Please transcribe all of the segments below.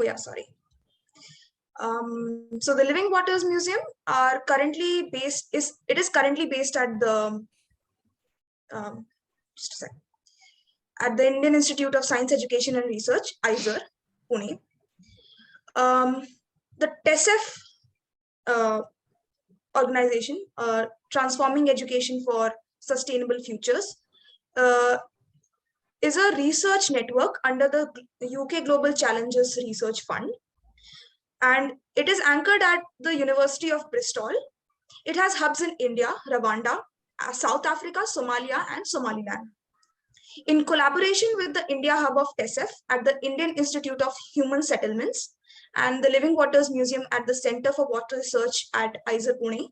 Oh yeah, sorry. So the Living Waters Museum are currently based is currently based at the just a sec, at the Indian Institute of Science Education and Research, ISER, Pune. The TESF organization, Transforming Education for Sustainable Futures, is a research network under the UK Global Challenges Research Fund, and it is anchored at the University of Bristol. It has hubs in India, Rwanda, South Africa, Somalia, and Somaliland. In collaboration with the India Hub of TESF at the Indian Institute of Human Settlements and the Living Waters Museum at the Center for Water Research at ISER Pune,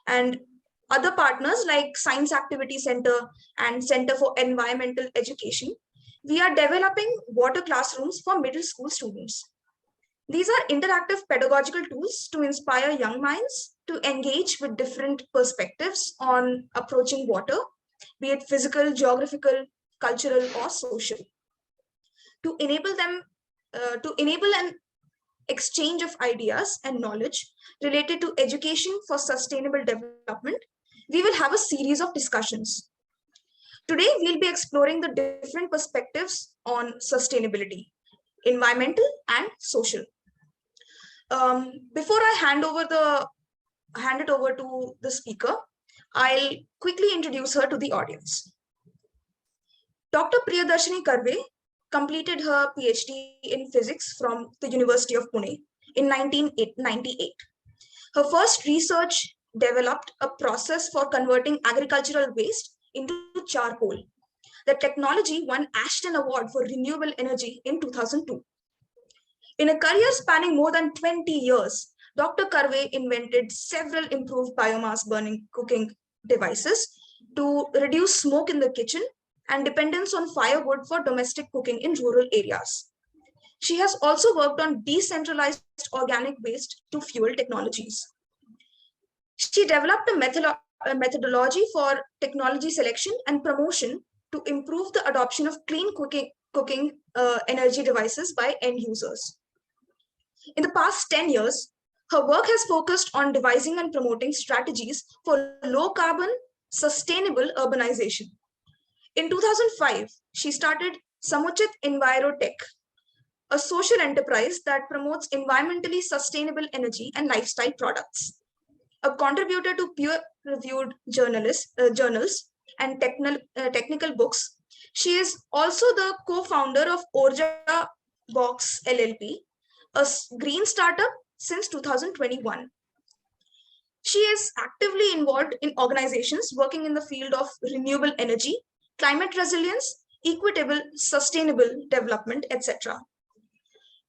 and other partners like Science Activity Center and Center for Environmental Education, we are developing water classrooms for middle school students. These are interactive pedagogical tools to inspire young minds to engage with different perspectives on approaching water, be it physical, geographical, cultural, or social, to enable them to enable an exchange of ideas and knowledge related to education for sustainable development. We will have a series of discussions. Today, we'll be exploring the different perspectives on sustainability, environmental and social. Before I hand it over to the speaker, I'll quickly introduce her to the audience. Dr. Priyadarshini Karve completed her PhD in physics from the University of Pune in 1998. Her first research developed a process for converting agricultural waste into charcoal. The technology won Ashden Award for Renewable Energy in 2002. In a career spanning more than 20 years, Dr. Karve invented several improved biomass burning cooking devices to reduce smoke in the kitchen and dependence on firewood for domestic cooking in rural areas. She has also worked on decentralized organic waste to fuel technologies. She developed a methodology for technology selection and promotion to improve the adoption of clean cooking energy devices by end users. In the past 10 years, her work has focused on devising and promoting strategies for low carbon, sustainable urbanization. In 2005, she started Samuchit Envirotech, a social enterprise that promotes environmentally sustainable energy and lifestyle products. A contributor to peer-reviewed journals and technical books, she is also the co-founder of OrjaBox LLP, a green startup since 2021. She is actively involved in organizations working in the field of renewable energy, climate resilience, equitable, sustainable development, etc.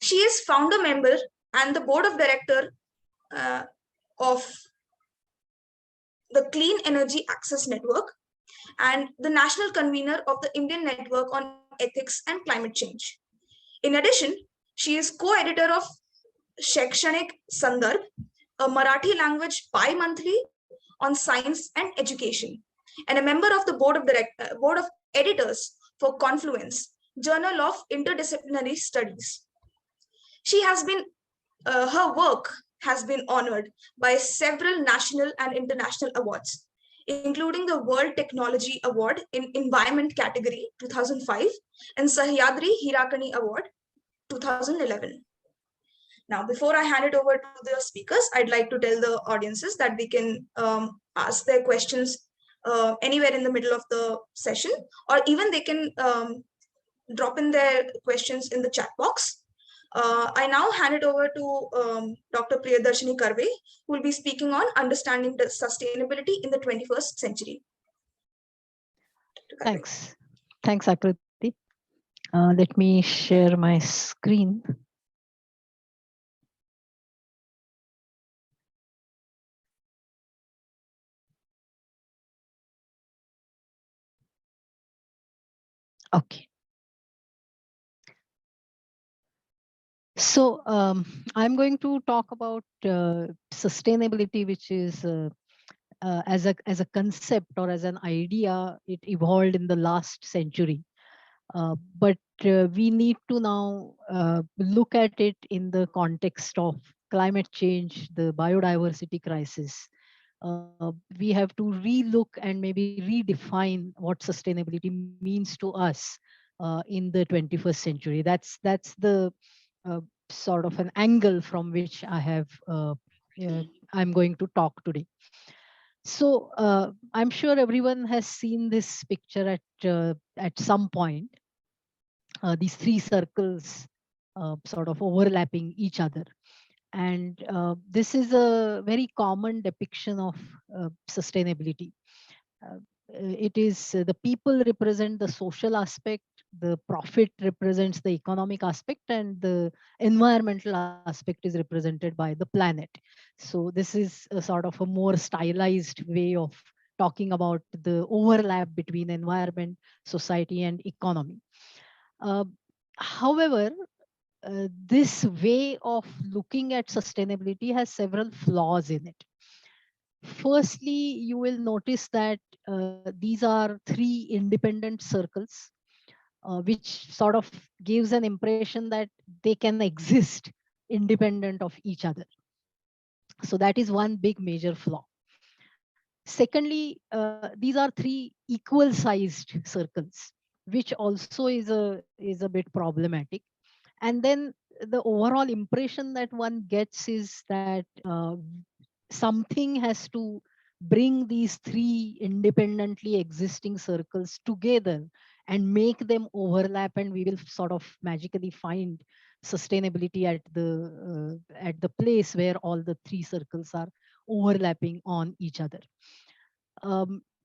She is founder member and the board of director of the Clean Energy Access Network and the National Convener of the Indian Network on Ethics and Climate Change. In addition, she is co-editor of Shaikshanik Sandarbh, a Marathi language bi-monthly on science and education, and a member of the board of editors for Confluence, Journal of Interdisciplinary Studies. She has been, her work has been honored by several national and international awards, including the World Technology Award in Environment category 2005 and Sahyadri Hirakani Award 2011. Now, before I hand it over to the speakers, I'd like to tell the audiences that they can ask their questions anywhere in the middle of the session, or even they can drop in their questions in the chat box. I now hand it over to Dr. Priyadarshini Karve, who will be speaking on understanding the sustainability in the 21st century. Thanks. Thanks, Akriti. Let me share my screen. Okay. So I'm going to talk about sustainability, which is as a concept or as an idea, it evolved in the last century. But we need to now look at it in the context of climate change, the biodiversity crisis. We have to relook and maybe redefine what sustainability means to us in the 21st century. That's the uh, sort of an angle from which I'm going to talk today. So I'm sure everyone has seen this picture at some point. These three circles sort of overlapping each other, and this is a very common depiction of sustainability. uh, it is the people represent the social aspect, the profit represents the economic aspect, and the environmental aspect is represented by the planet. So this is a sort of a more stylized way of talking about the overlap between environment, society, and economy. uh, However, this way of looking at sustainability has several flaws in it. Firstly, you will notice that these are three independent circles, which sort of gives an impression that they can exist independent of each other. So that is one big major flaw. Secondly, these are three equal sized circles, which also is a bit problematic. And then the overall impression that one gets is that something has to bring these three independently existing circles together and make them overlap, and we will sort of magically find sustainability at the place where all the three circles are overlapping on each other.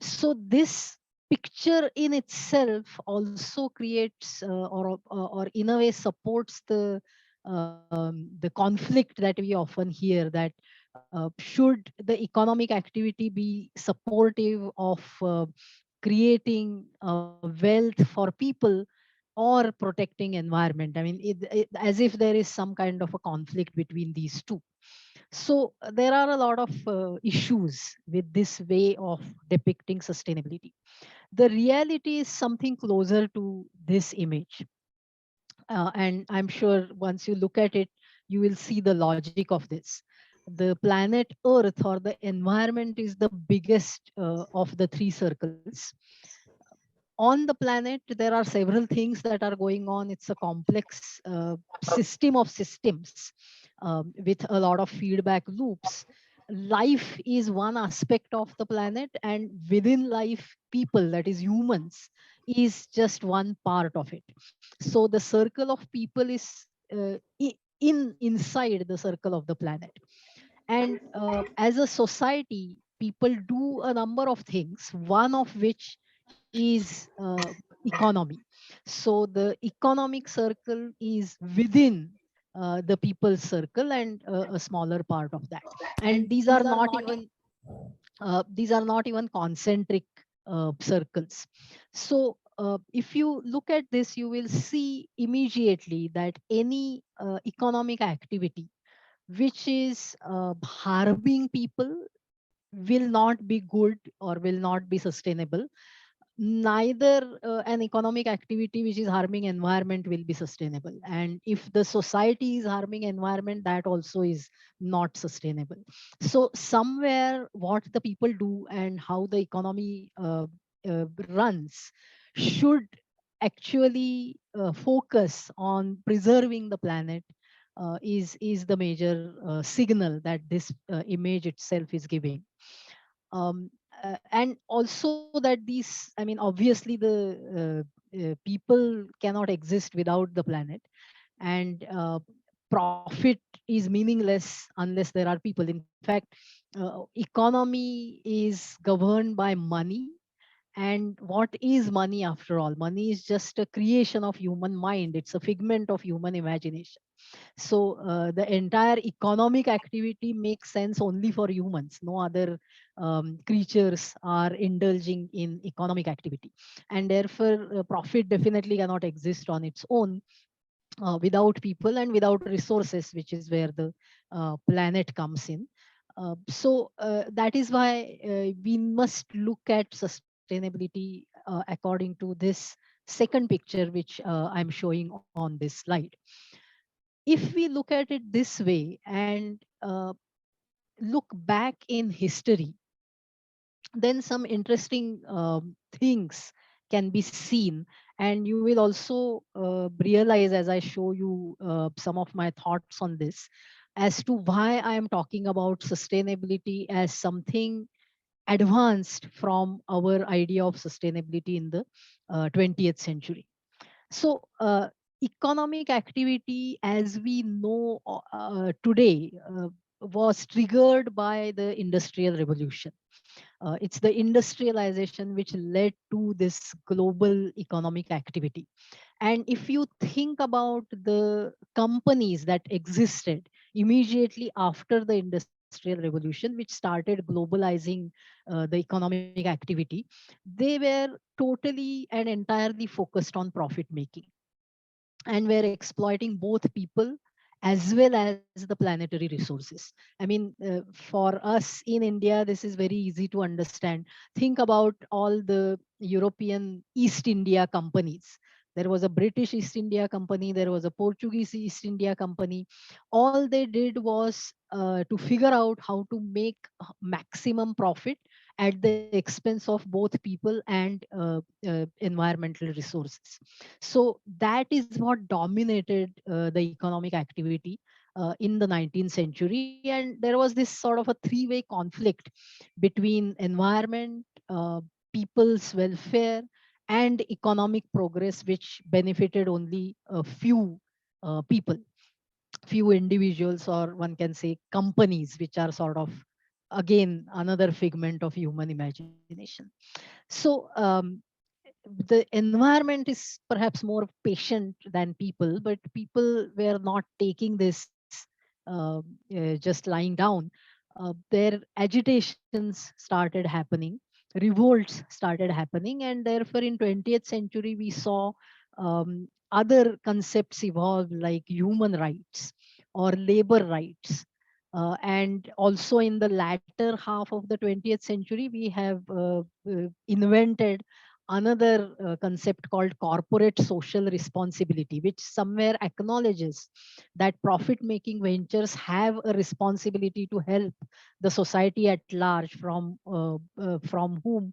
So this picture in itself also creates or in a way supports the conflict that we often hear, that should the economic activity be supportive of creating wealth for people or protecting environment. I mean, as if there is some kind of a conflict between these two. So there are a lot of issues with this way of depicting sustainability. The reality is something closer to this image. And I'm sure once you look at it, you will see the logic of this. The planet Earth or the environment is the biggest of the three circles. On the planet, there are several things that are going on. It's a complex system of systems with a lot of feedback loops. Life is one aspect of the planet, and within life, people, that is humans, is just one part of it. So the circle of people is inside the circle of the planet. And as a society, people do a number of things, one of which is economy. So the economic circle is within the people's circle, and a smaller part of that. And these are not even concentric circles. So if you look at this, you will see immediately that any economic activity which is harming people will not be good or will not be sustainable. Neither an economic activity which is harming environment will be sustainable, and if the society is harming environment, that also is not sustainable. So somewhere what the people do and how the economy runs should actually focus on preserving the planet. Is the major signal that this image itself is giving. um, and also that these, I mean, obviously people cannot exist without the planet, and profit is meaningless unless there are people. In fact, economy is governed by money, and what is money after all? Money is just a creation of human mind, it's a figment of human imagination. So the entire economic activity makes sense only for humans. No other creatures are indulging in economic activity, and therefore profit definitely cannot exist on its own without people and without resources, which is where the planet comes in. So that is why we must look at sustainability according to this second picture, which I'm showing on this slide. If we look at it this way and look back in history, then some interesting things can be seen, and you will also realize as I show you some of my thoughts on this, as to why I am talking about sustainability as something advanced from our idea of sustainability in the 20th century. So, economic activity as we know today was triggered by the Industrial Revolution. It's the industrialization which led to this global economic activity. And if you think about the companies that existed immediately after the Industrial Revolution, which started globalizing the economic activity, they were totally and entirely focused on profit making, and we're exploiting both people as well as the planetary resources. I mean, for us in India, this is very easy to understand. Think about all the European East India companies. There was a British East India Company, there was a Portuguese East India Company. All they did was to figure out how to make maximum profit at the expense of both people and environmental resources. So that is what dominated the economic activity in the 19th century. And there was this sort of a three-way conflict between environment, people's welfare, and economic progress, which benefited only a few people, few individuals, or one can say companies, which are sort of again another figment of human imagination. So the environment is perhaps more patient than people, but people were not taking this just lying down. Their agitations started happening, revolts started happening, and therefore in 20th century we saw other concepts evolve, like human rights or labor rights. And also in the latter half of the 20th century, we have invented another concept called corporate social responsibility, which somewhere acknowledges that profit making ventures have a responsibility to help the society at large, from whom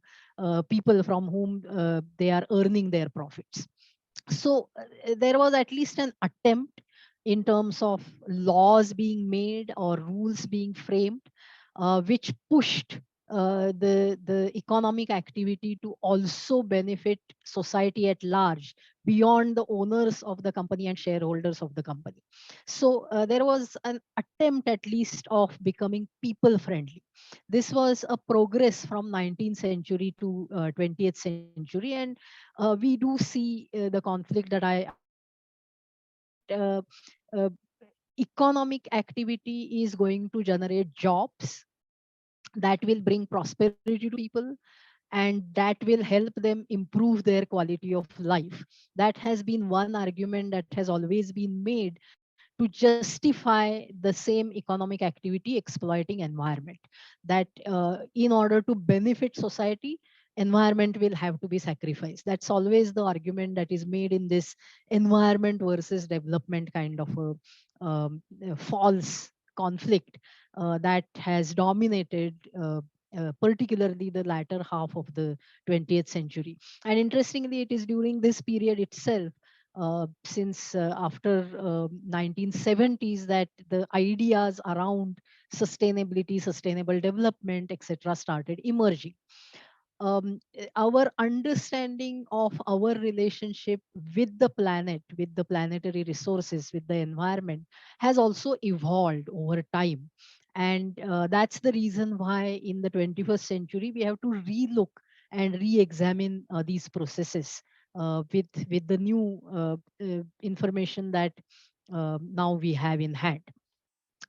people from whom they are earning their profits. So there was at least an attempt in terms of laws being made or rules being framed, which pushed the economic activity to also benefit society at large, beyond the owners of the company and shareholders of the company. So there was an attempt at least of becoming people friendly. This was a progress from 19th century to 20th century. And we do see the conflict that I mentioned, that uh, economic activity is going to generate jobs that will bring prosperity to people, and that will help them improve their quality of life. That has been one argument that has always been made to justify the same economic activity exploiting environment, that in order to benefit society, environment will have to be sacrificed. That's always the argument that is made in this environment versus development kind of a false conflict that has dominated particularly the latter half of the 20th century. And interestingly, it is during this period itself, since after 1970s, that the ideas around sustainability, sustainable development, etc., started emerging. Our understanding of our relationship with the planet, with the planetary resources, with the environment, has also evolved over time. And that's the reason why in the 21st century we have to relook and re-examine these processes with the new information that now we have in hand.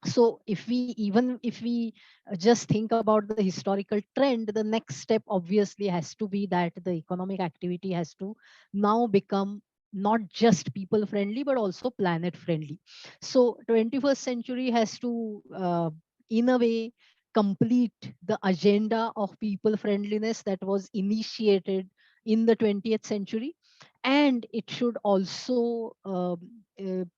So if we just think about the historical trend, the next step obviously has to be that the economic activity has to now become not just people friendly but also planet friendly. So 21st century has to in a way complete the agenda of people friendliness that was initiated in the 20th century, and it should also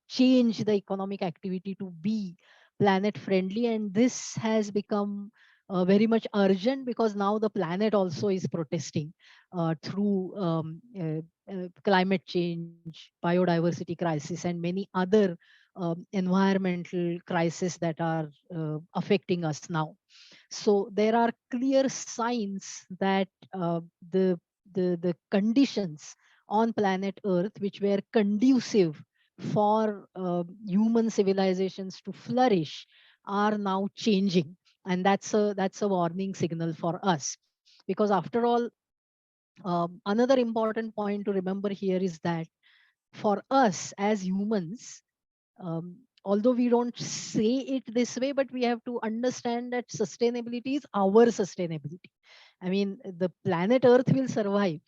change the economic activity to be planet friendly. And this has become very much urgent, because now the planet also is protesting through climate change, biodiversity crisis, and many other environmental crises that are affecting us now. So there are clear signs that the conditions on planet Earth, which were conducive for human civilizations to flourish, are now changing. And that's a warning signal for us, because after all, another important point to remember here is that for us as humans, although we don't say it this way, but we have to understand that sustainability is our sustainability. I mean, the planet Earth will survive.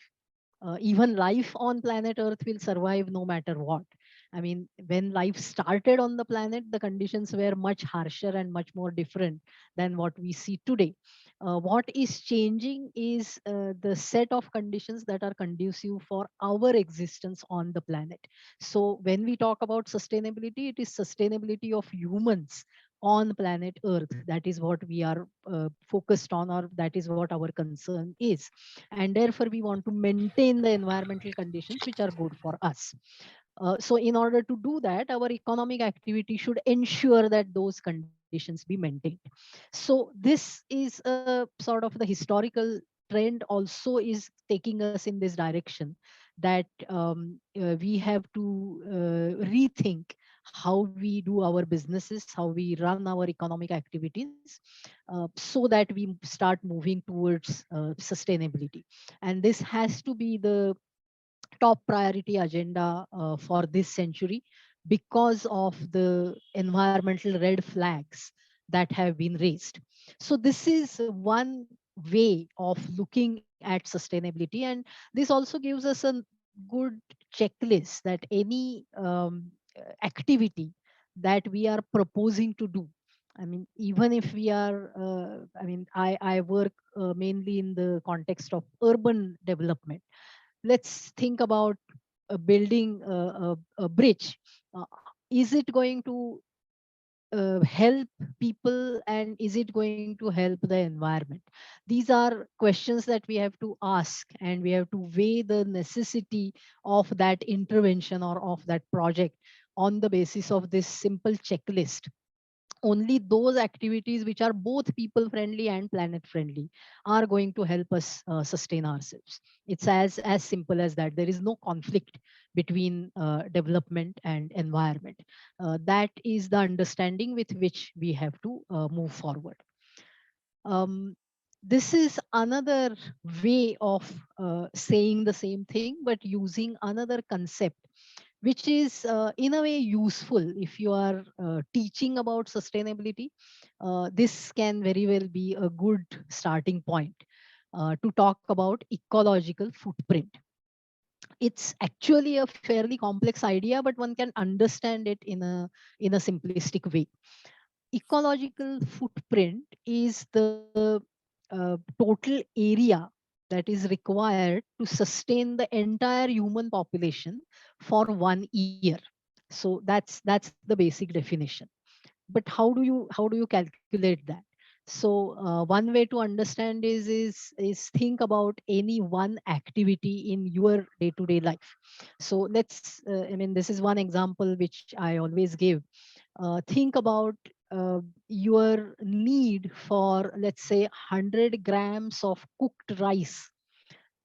Even life on planet Earth will survive no matter what. I mean, when life started on the planet, the conditions were much harsher and much more different than what we see today. What is changing is the set of conditions that are conducive for our existence on the planet. So when we talk about sustainability, it is sustainability of humans on planet Earth. That is what we are focused on, or that is what our concern is. And therefore we want to maintain the environmental conditions which are good for us. So in order to do that, our economic activity should ensure that those conditions be maintained. So this is a sort of the historical trend also is taking us in this direction, that we have to rethink how we do our businesses, how we run our economic activities, so that we start moving towards sustainability. And this has to be the top priority agenda for this century, because of the environmental red flags that have been raised. So this is one way of looking at sustainability, and this also gives us a good checklist that any activity that we are proposing to do, I mean, even if we are I work mainly in the context of urban development. Let's think about building a bridge. uh, is it going to help people, and is it going to help the environment? These are questions that we have to ask, and we have to weigh the necessity of that intervention or of that project on the basis of this simple checklist. Only those activities which are both people friendly and planet friendly are going to help us sustain ourselves. It's as simple as that. There is no conflict between development and environment. That is the understanding with which we have to move forward. Um, this is another way of saying the same thing, but using another concept, which is in a way useful if you are teaching about sustainability. This can very well be a good starting point to talk about ecological footprint. It's actually a fairly complex idea, but one can understand it in a simplistic way. Ecological footprint is the total area that is required to sustain the entire human population for 1 year. So that's the basic definition. But how do you calculate that? So one way to understand is think about any one activity in your day to day life. So let's I mean, this is one example which I always give. Think about your need for, let's say, 100 grams of cooked rice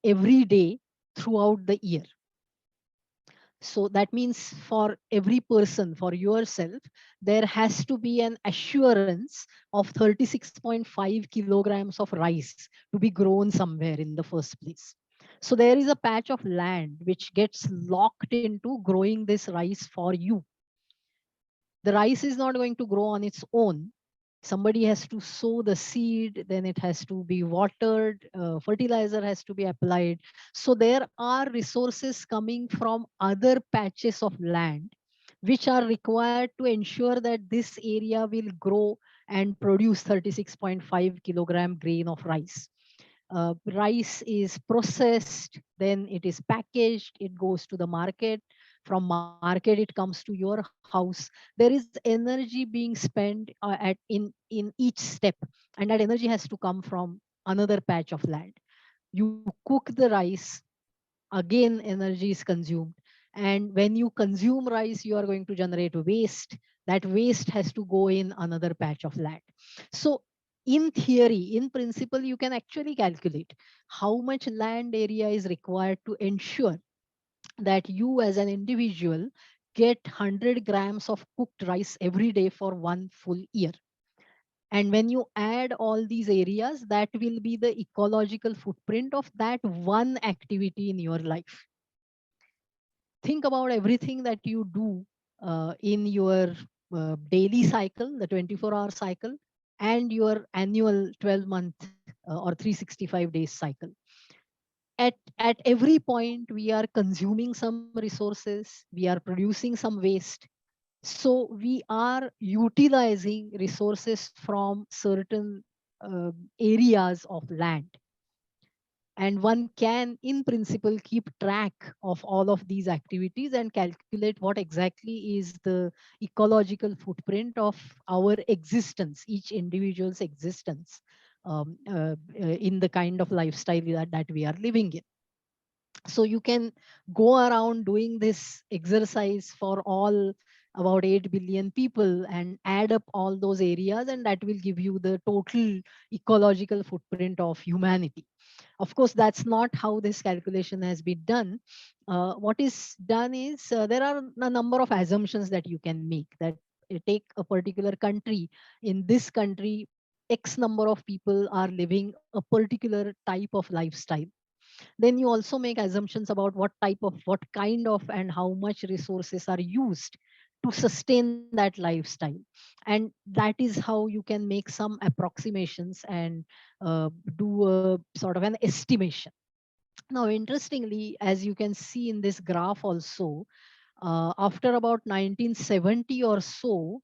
every day throughout the year. So that means for every person, for yourself, there has to be an assurance of 36.5 kilograms of rice to be grown somewhere in the first place. So there is a patch of land which gets locked into growing this rice for you. The rice is not going to grow on its own. Somebody has to sow the seed, then it has to be watered, fertilizer has to be applied. So there are resources coming from other patches of land which are required to ensure that this area will grow and produce 36.5 kilogram grain of rice. Rice is processed, then it is packaged, it goes to the market. From market, it comes to your house. There is energy being spent in each step, and that energy has to come from another patch of land. You cook the rice, again energy is consumed, and when you consume rice, you are going to generate waste. That waste has to go in another patch of land. So in theory, in principle, you can actually calculate how much land area is required to ensure that you as an individual get 100 grams of cooked rice every day for one full year. And when you add all these areas, that will be the ecological footprint of that one activity in your life. Think about everything that you do in your daily cycle, the 24-hour cycle, and your annual 12-month or 365 days cycle. At every point, we are consuming some resources, we are producing some waste. So we are utilizing resources from certain areas of land, and one can in principle keep track of all of these activities and calculate what exactly is the ecological footprint of our existence, each individual's existence, in the kind of lifestyle that we are living in. So you can go around doing this exercise for all about 8 billion people and add up all those areas, and that will give you the total ecological footprint of humanity. Of course, that's not how this calculation has been done. What is done is, there are a number of assumptions that you can make, that take a particular country. In this country, X number of people are living a particular type of lifestyle. Then you also make assumptions about what kind of and how much resources are used to sustain that lifestyle. And that is how you can make some approximations and do a sort of an estimation. Now, interestingly, as you can see in this graph also, after about 1970 or so,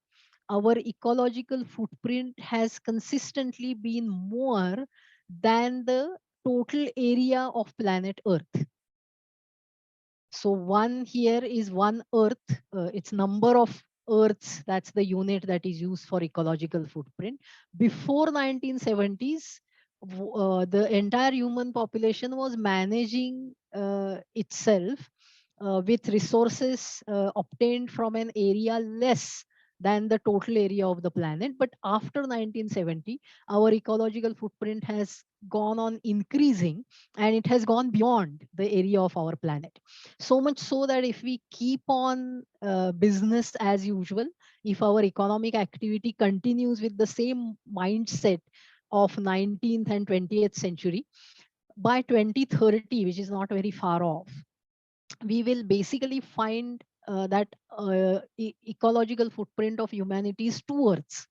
our ecological footprint has consistently been more than the total area of planet Earth. So one here is one Earth. It's number of Earths. That's the unit that is used for ecological footprint. Before 1970s, the entire human population was managing itself with resources obtained from an area less than the total area of the planet. But after 1970, our ecological footprint has gone on increasing, and it has gone beyond the area of our planet. So much so that if we keep on business as usual, if our economic activity continues with the same mindset of 19th and 20th century, by 2030, which is not very far off, we will basically find that ecological footprint of humanity is two Earths,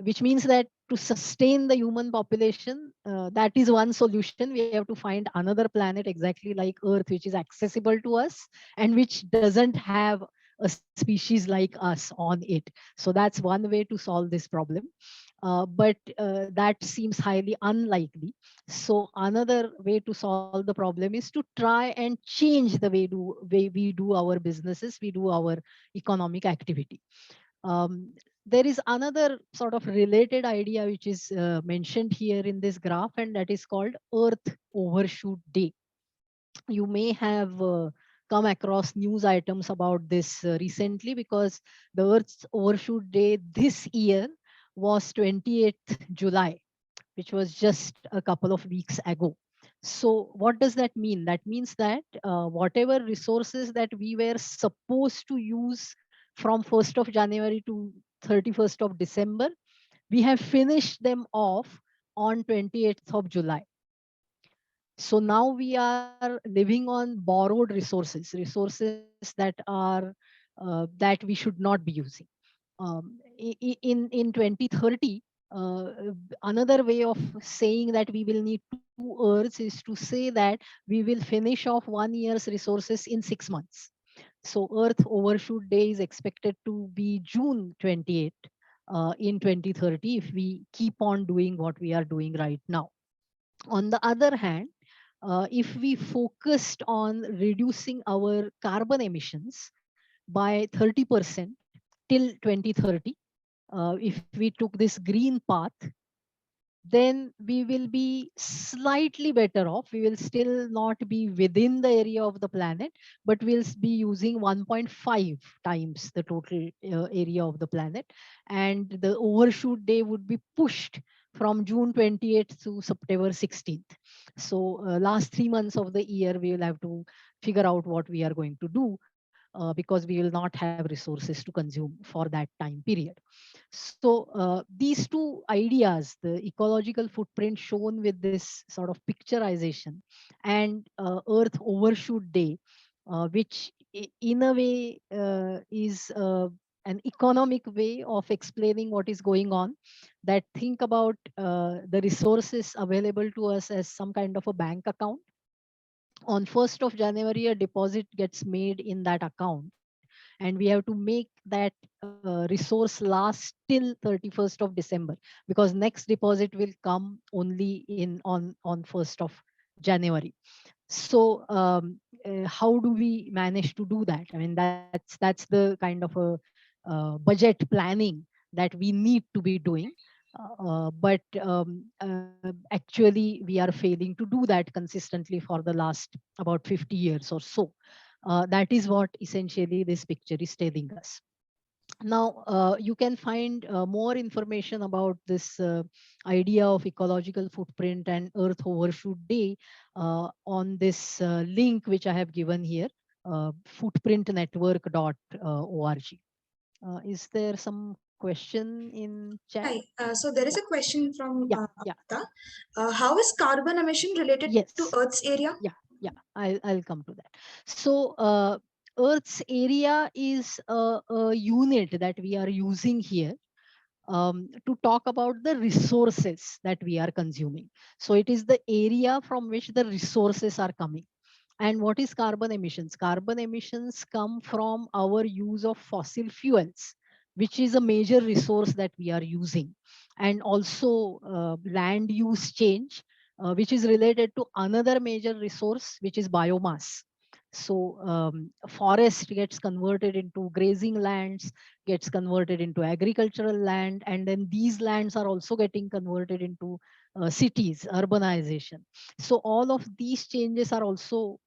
which means that to sustain the human population, that is one solution. We have to find another planet exactly like Earth, which is accessible to us and which doesn't have a species like us on it. So that's one way to solve this problem. But that seems highly unlikely. So another way to solve the problem is to try and change the way we do our businesses, we do our economic activity. There is another sort of related idea which is mentioned here in this graph, and that is called Earth Overshoot Day. You may have come across news items about this recently, because the Earth's Overshoot Day this year was 28th July, which was just a couple of weeks ago. So what does that mean? That means that whatever resources that we were supposed to use from 1st of January to 31st of December, we have finished them off on 28th of July. So now we are living on borrowed resources that are that we should not be using. In 2030, another way of saying that we will need two Earths is to say that we will finish off one year's resources in 6 months. So Earth Overshoot Day is expected to be June 28th in 2030, if we keep on doing what we are doing right now. On the other hand, if we focused on reducing our carbon emissions by 30% till 2030, if we took this green path, then we will be slightly better off. We will still not be within the area of the planet, but we'll be using 1.5 times the total area of the planet. And the overshoot day would be pushed from June 28th to September 16th. So, last 3 months of the year, we will have to figure out what we are going to do, because we will not have resources to consume for that time period. So, these two ideas, the ecological footprint shown with this sort of picturization, and Earth Overshoot Day, which in a way is an economic way of explaining what is going on, that think about the resources available to us as some kind of a bank account. On 1st of January, a deposit gets made in that account, and we have to make that resource last till 31st of December, because next deposit will come only on 1st of January. So, how do we manage to do that? I mean, that's the kind of a budget planning that we need to be doing. But actually, we are failing to do that consistently for the last about 50 years or so. That is what essentially this picture is telling us. Now, you can find more information about this idea of ecological footprint and Earth Overshoot Day on this link which I have given here, footprintnetwork.org. Is there some question in chat? Hi. So there Yeah, is a question from yeah, yeah. Amrita. How is carbon emission related to Yes, Earth's area? yeah. I'll come to that. So, Earth's area is a unit that we are using here to talk about the resources that we are consuming. So it is the area from which the resources are coming. And what is carbon emissions? Carbon emissions come from our use of fossil fuels, which is a major resource that we are using. And also land use change, which is related to another major resource, which is biomass. So, forest gets converted into grazing lands, gets converted into agricultural land, and then these lands are also getting converted into cities, urbanization. So all of these changes are also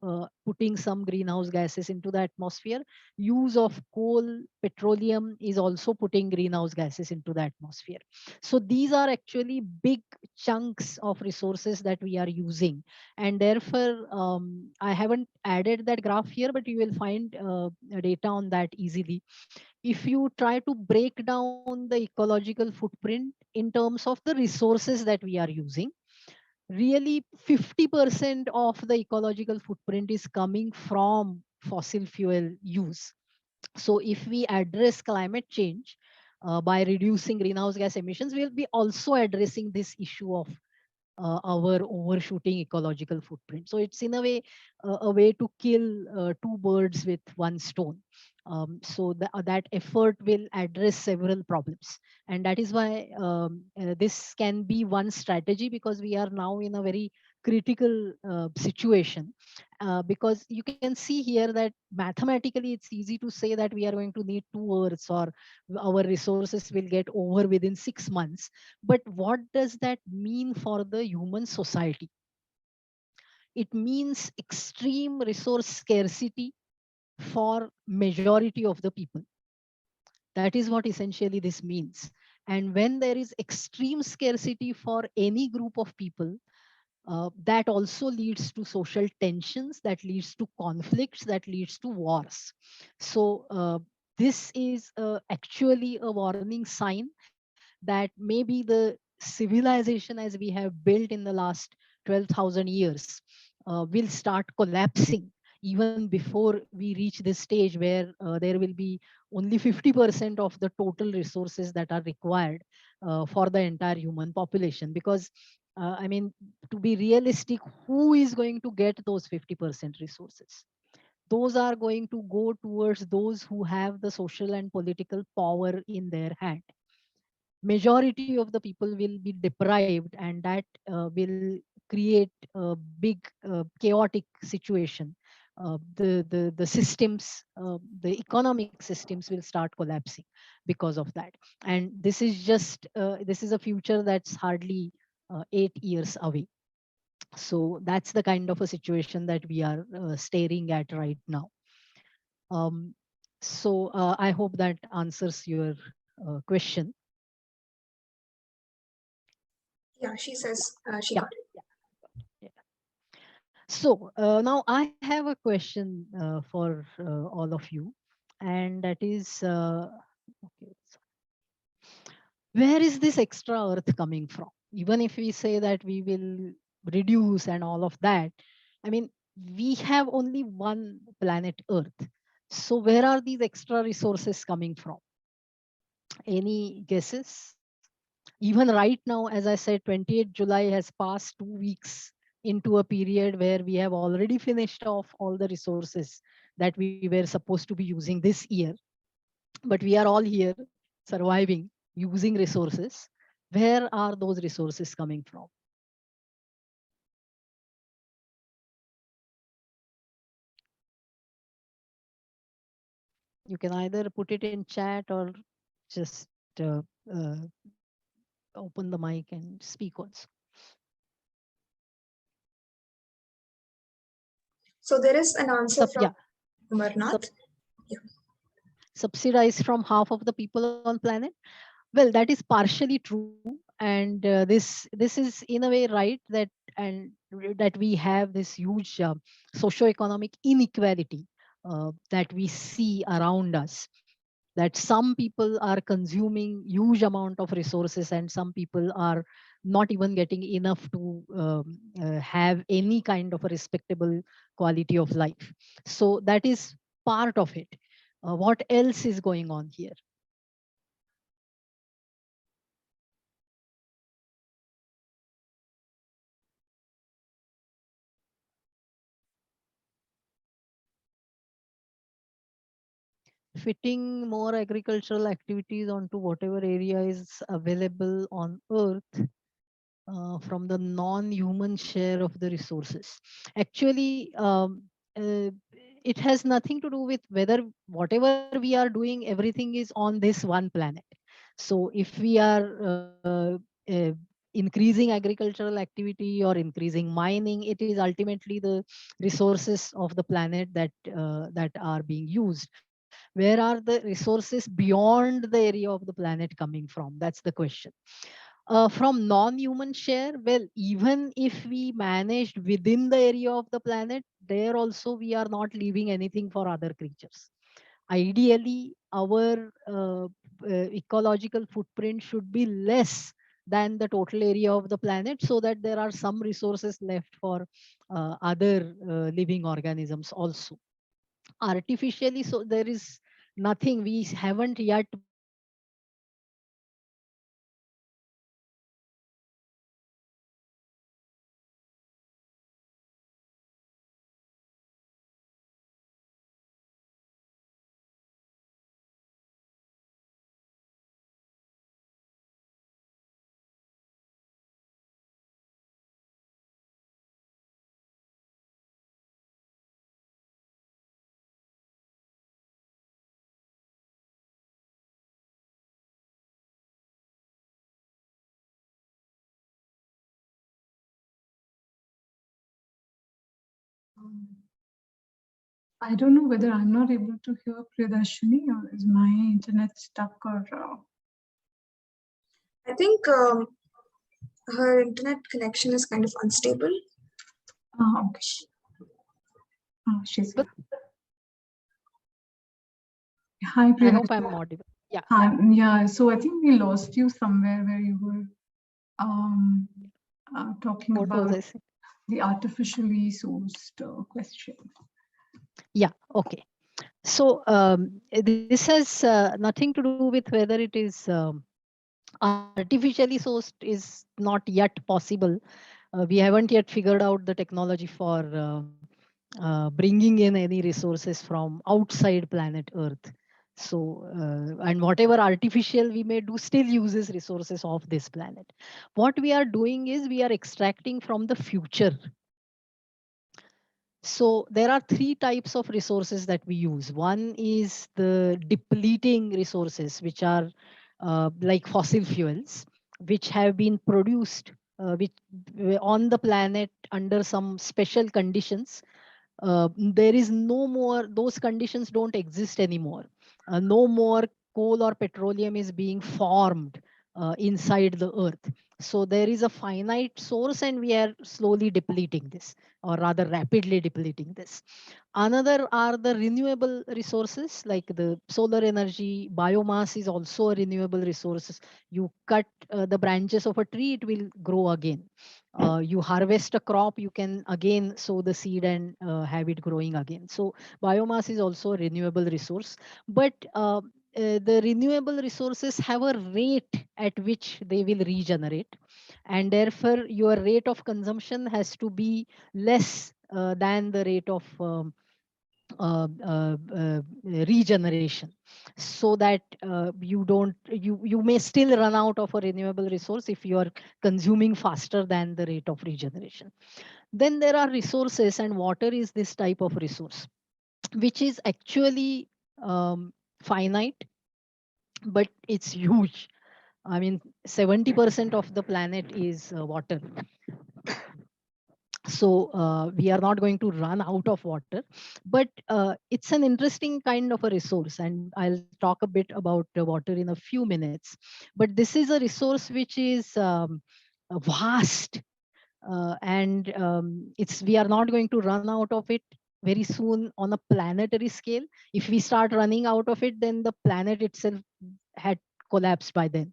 putting some greenhouse gases into the atmosphere. Use of coal, petroleum is also putting greenhouse gases into the atmosphere. So these are actually big chunks of resources that we are using, and therefore I haven't added that graph here, but you will find data on that easily. If you try to break down the ecological footprint in terms of the resources that we are using, really 50% of the ecological footprint is coming from fossil fuel use. So if we address climate change by reducing greenhouse gas emissions, we'll be also addressing this issue of our overshooting ecological footprint. So it's in a way to kill two birds with one stone. So that effort will address several problems, and that is why this can be one strategy, because we are now in a very critical situation. Because you can see here that mathematically it's easy to say that we are going to need two earths, or our resources will get over within 6 months. But what does that mean for the human society? It means extreme resource scarcity for majority of the people. That is what essentially this means. And when there is extreme scarcity for any group of people, that also leads to social tensions, that leads to conflicts, that leads to wars. So this is actually a warning sign that maybe the civilization as we have built in the last 12,000 years will start collapsing even before we reach this stage where there will be only 50% of the total resources that are required for the entire human population. Because I mean, to be realistic, who is going to get those 50% resources? Those are going to go towards those who have the social and political power in their hand. majority of the people will be deprived, and that will create a big chaotic situation. The systems, the economic systems will start collapsing because of that. And this is a future that's hardly 8 years away. So that's the kind of a situation that we are staring at right now. um, so I hope that answers your question. Yeah, she says she Yeah. got it. Yeah. So now I have a question for all of you, and that is, okay, so where is this extra earth coming from? Even if we say that we will reduce and all of that, I mean, we have only one planet Earth. So where are these extra resources coming from? Any guesses? Even right now, as I said, 28th July has passed 2 weeks into a period where we have already finished off all the resources that we were supposed to be using this year. But we are all here surviving using resources. Where are those resources coming from? You can either put it in chat or just uh, open the mic and speak also. So there is an answer from Yeah, Amarnath. sub- Yeah. subsidized from half of the people on planet. Well, that is partially true, and this is in a way right, that we have this huge socio-economic inequality that we see around us, that some people are consuming huge amount of resources and some people are not even getting enough to have any kind of a respectable quality of life. So that is part of it. What else is going on here? Fitting more agricultural activities onto whatever area is available on earth from the non-human share of the resources. Actually, uh, it has nothing to do with whether whatever we are doing, everything is on this one planet. So if we are increasing agricultural activity or increasing mining, it is ultimately the resources of the planet that are being used. Where are the resources beyond the area of the planet coming from? That's the question. From non-human share, well, even if we managed within the area of the planet, there also we are not leaving anything for other creatures. Ideally, our ecological footprint should be less than the total area of the planet, so that there are some resources left for other living organisms also. Artificially, so there is nothing. We haven't yet built artificial I don't know whether I'm not able to hear Priyadarshini or is my internet stuck or. I think her internet connection is kind of unstable. Okay. She's here. Hi, I hope Priyadarshini. I'm audible. Yeah. Hi, yeah, so I think we lost you somewhere where you were talking What was about I saying? the artificially sourced question. Yeah. Okay. So this has nothing to do with whether it is artificially sourced is not yet possible. We haven't yet figured out the technology for bringing in any resources from outside planet Earth. So, and whatever artificial we may do still uses resources of this planet. What we are doing is we are extracting from the future. So there are three types of resources that we use. One is the depleting resources, which are like fossil fuels, which have been produced which, on the planet under some special conditions. There is no more, those conditions don't exist anymore. No more coal or petroleum is being formed inside the earth. So there is a finite source and we are slowly depleting this, or rather rapidly depleting this. Another are the renewable resources like the solar energy. Biomass is also a renewable resource. You cut the branches of a tree, it will grow again. You harvest a crop, you can again sow the seed and have it growing again. So biomass is also a renewable resource. But the renewable resources have a rate at which they will regenerate, and therefore your rate of consumption has to be less than the rate of regeneration, so that you may still run out of a renewable resource if you are consuming faster than the rate of regeneration. Then there are resources, and water is this type of resource, which is actually finite, but it's huge. I mean, 70% of the planet is water. So we are not going to run out of water, but it's an interesting kind of a resource, and I'll talk a bit about water in a few minutes. But this is a resource which is vast, and it's we are not going to run out of it very soon on a planetary scale. If we start running out of it, then the planet itself had collapsed by then.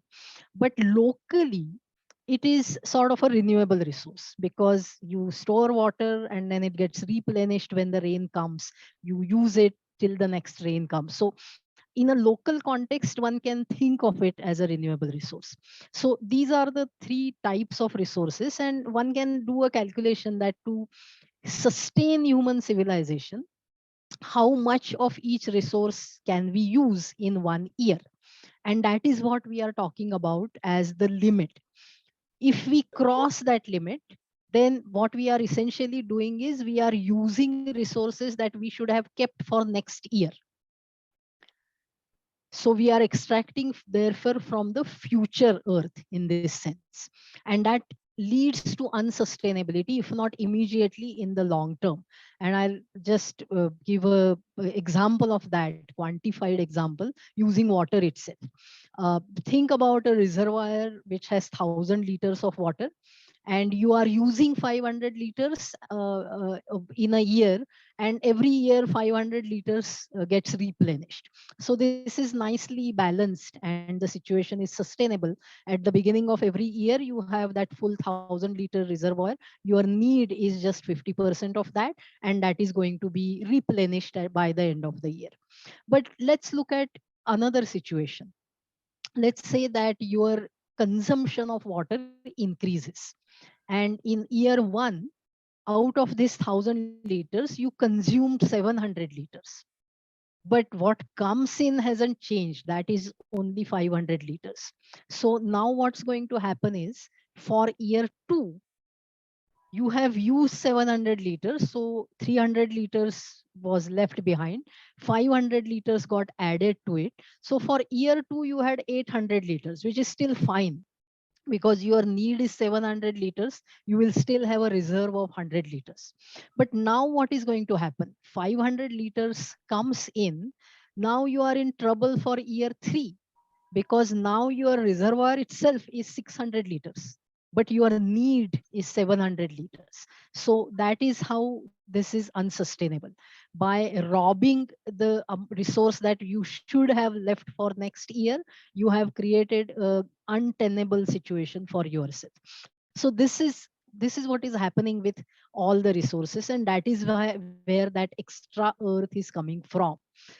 But locally, it is sort of a renewable resource, because you store water and then it gets replenished when the rain comes. You use it till the next rain comes. So in a local context, one can think of it as a renewable resource. So these are the three types of resources, and one can do a calculation that to sustain human civilization, how much of each resource can we use in 1 year? And that is what we are talking about as the limit. If we cross that limit, then what we are essentially doing is we are using resources that we should have kept for next year. So we are extracting therefore from the future earth in this sense. And that leads to unsustainability, if not immediately in the long term. And I'll just give a example of that, quantified example using water itself. Think about a reservoir which has 1,000 liters of water, and you are using 500 liters in a year, and every year 500 liters gets replenished. So this is nicely balanced and the situation is sustainable. At the beginning of every year you have that full 1,000-liter reservoir. Your need is just 50% of that, and that is going to be replenished by the end of the year. But let's look at another situation. Let's say that your consumption of water increases, and in year one, out of this 1,000 liters you consumed 700 liters. But what comes in hasn't changed, that is only 500 liters. So now what's going to happen is, for year two, you have used 700 liters, so 300 liters was left behind, 500 liters got added to it. So for year two you had 800 liters, which is still fine, because your need is 700 liters. You will still have a reserve of 100 liters. But now what is going to happen? 500 liters comes in. Now you are in trouble for year three, because now your reservoir itself is 600 liters, but your need is 700 liters. So that is how this is unsustainable. By robbing the resource that you should have left for next year, you have created a untenable situation for yourself. So this is what is happening with all the resources, and that is where that extra earth is coming from.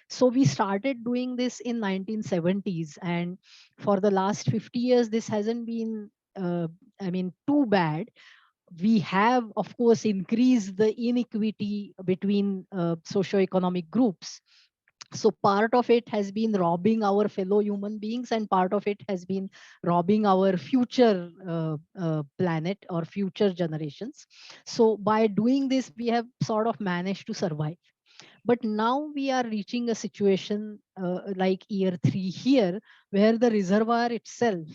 So we started doing this in 1970s, and for the last 50 years this hasn't been I mean too bad. We have of course increased the inequity between socioeconomic groups, So part of it has been robbing our fellow human beings, and part of it has been robbing our future planet or future generations. So by doing this, we have sort of managed to survive. But now we are reaching a situation like year 3 here, where the reservoir itself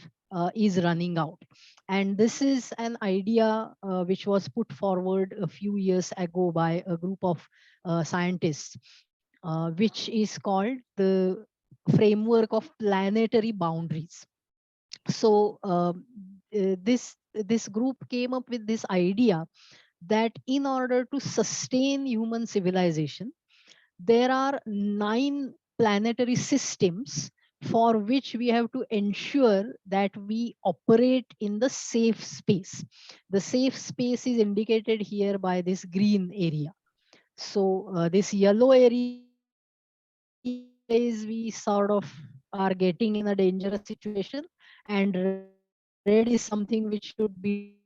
is running out. And this is an idea which was put forward a few years ago by a group of scientists, which is called the framework of planetary boundaries. So this group came up with this idea that in order to sustain human civilization, there are 9 planetary systems for which we have to ensure that we operate in the safe space. The safe space is indicated here by this green area. So this yellow area is we sort of are getting in a dangerous situation, and red is something which should be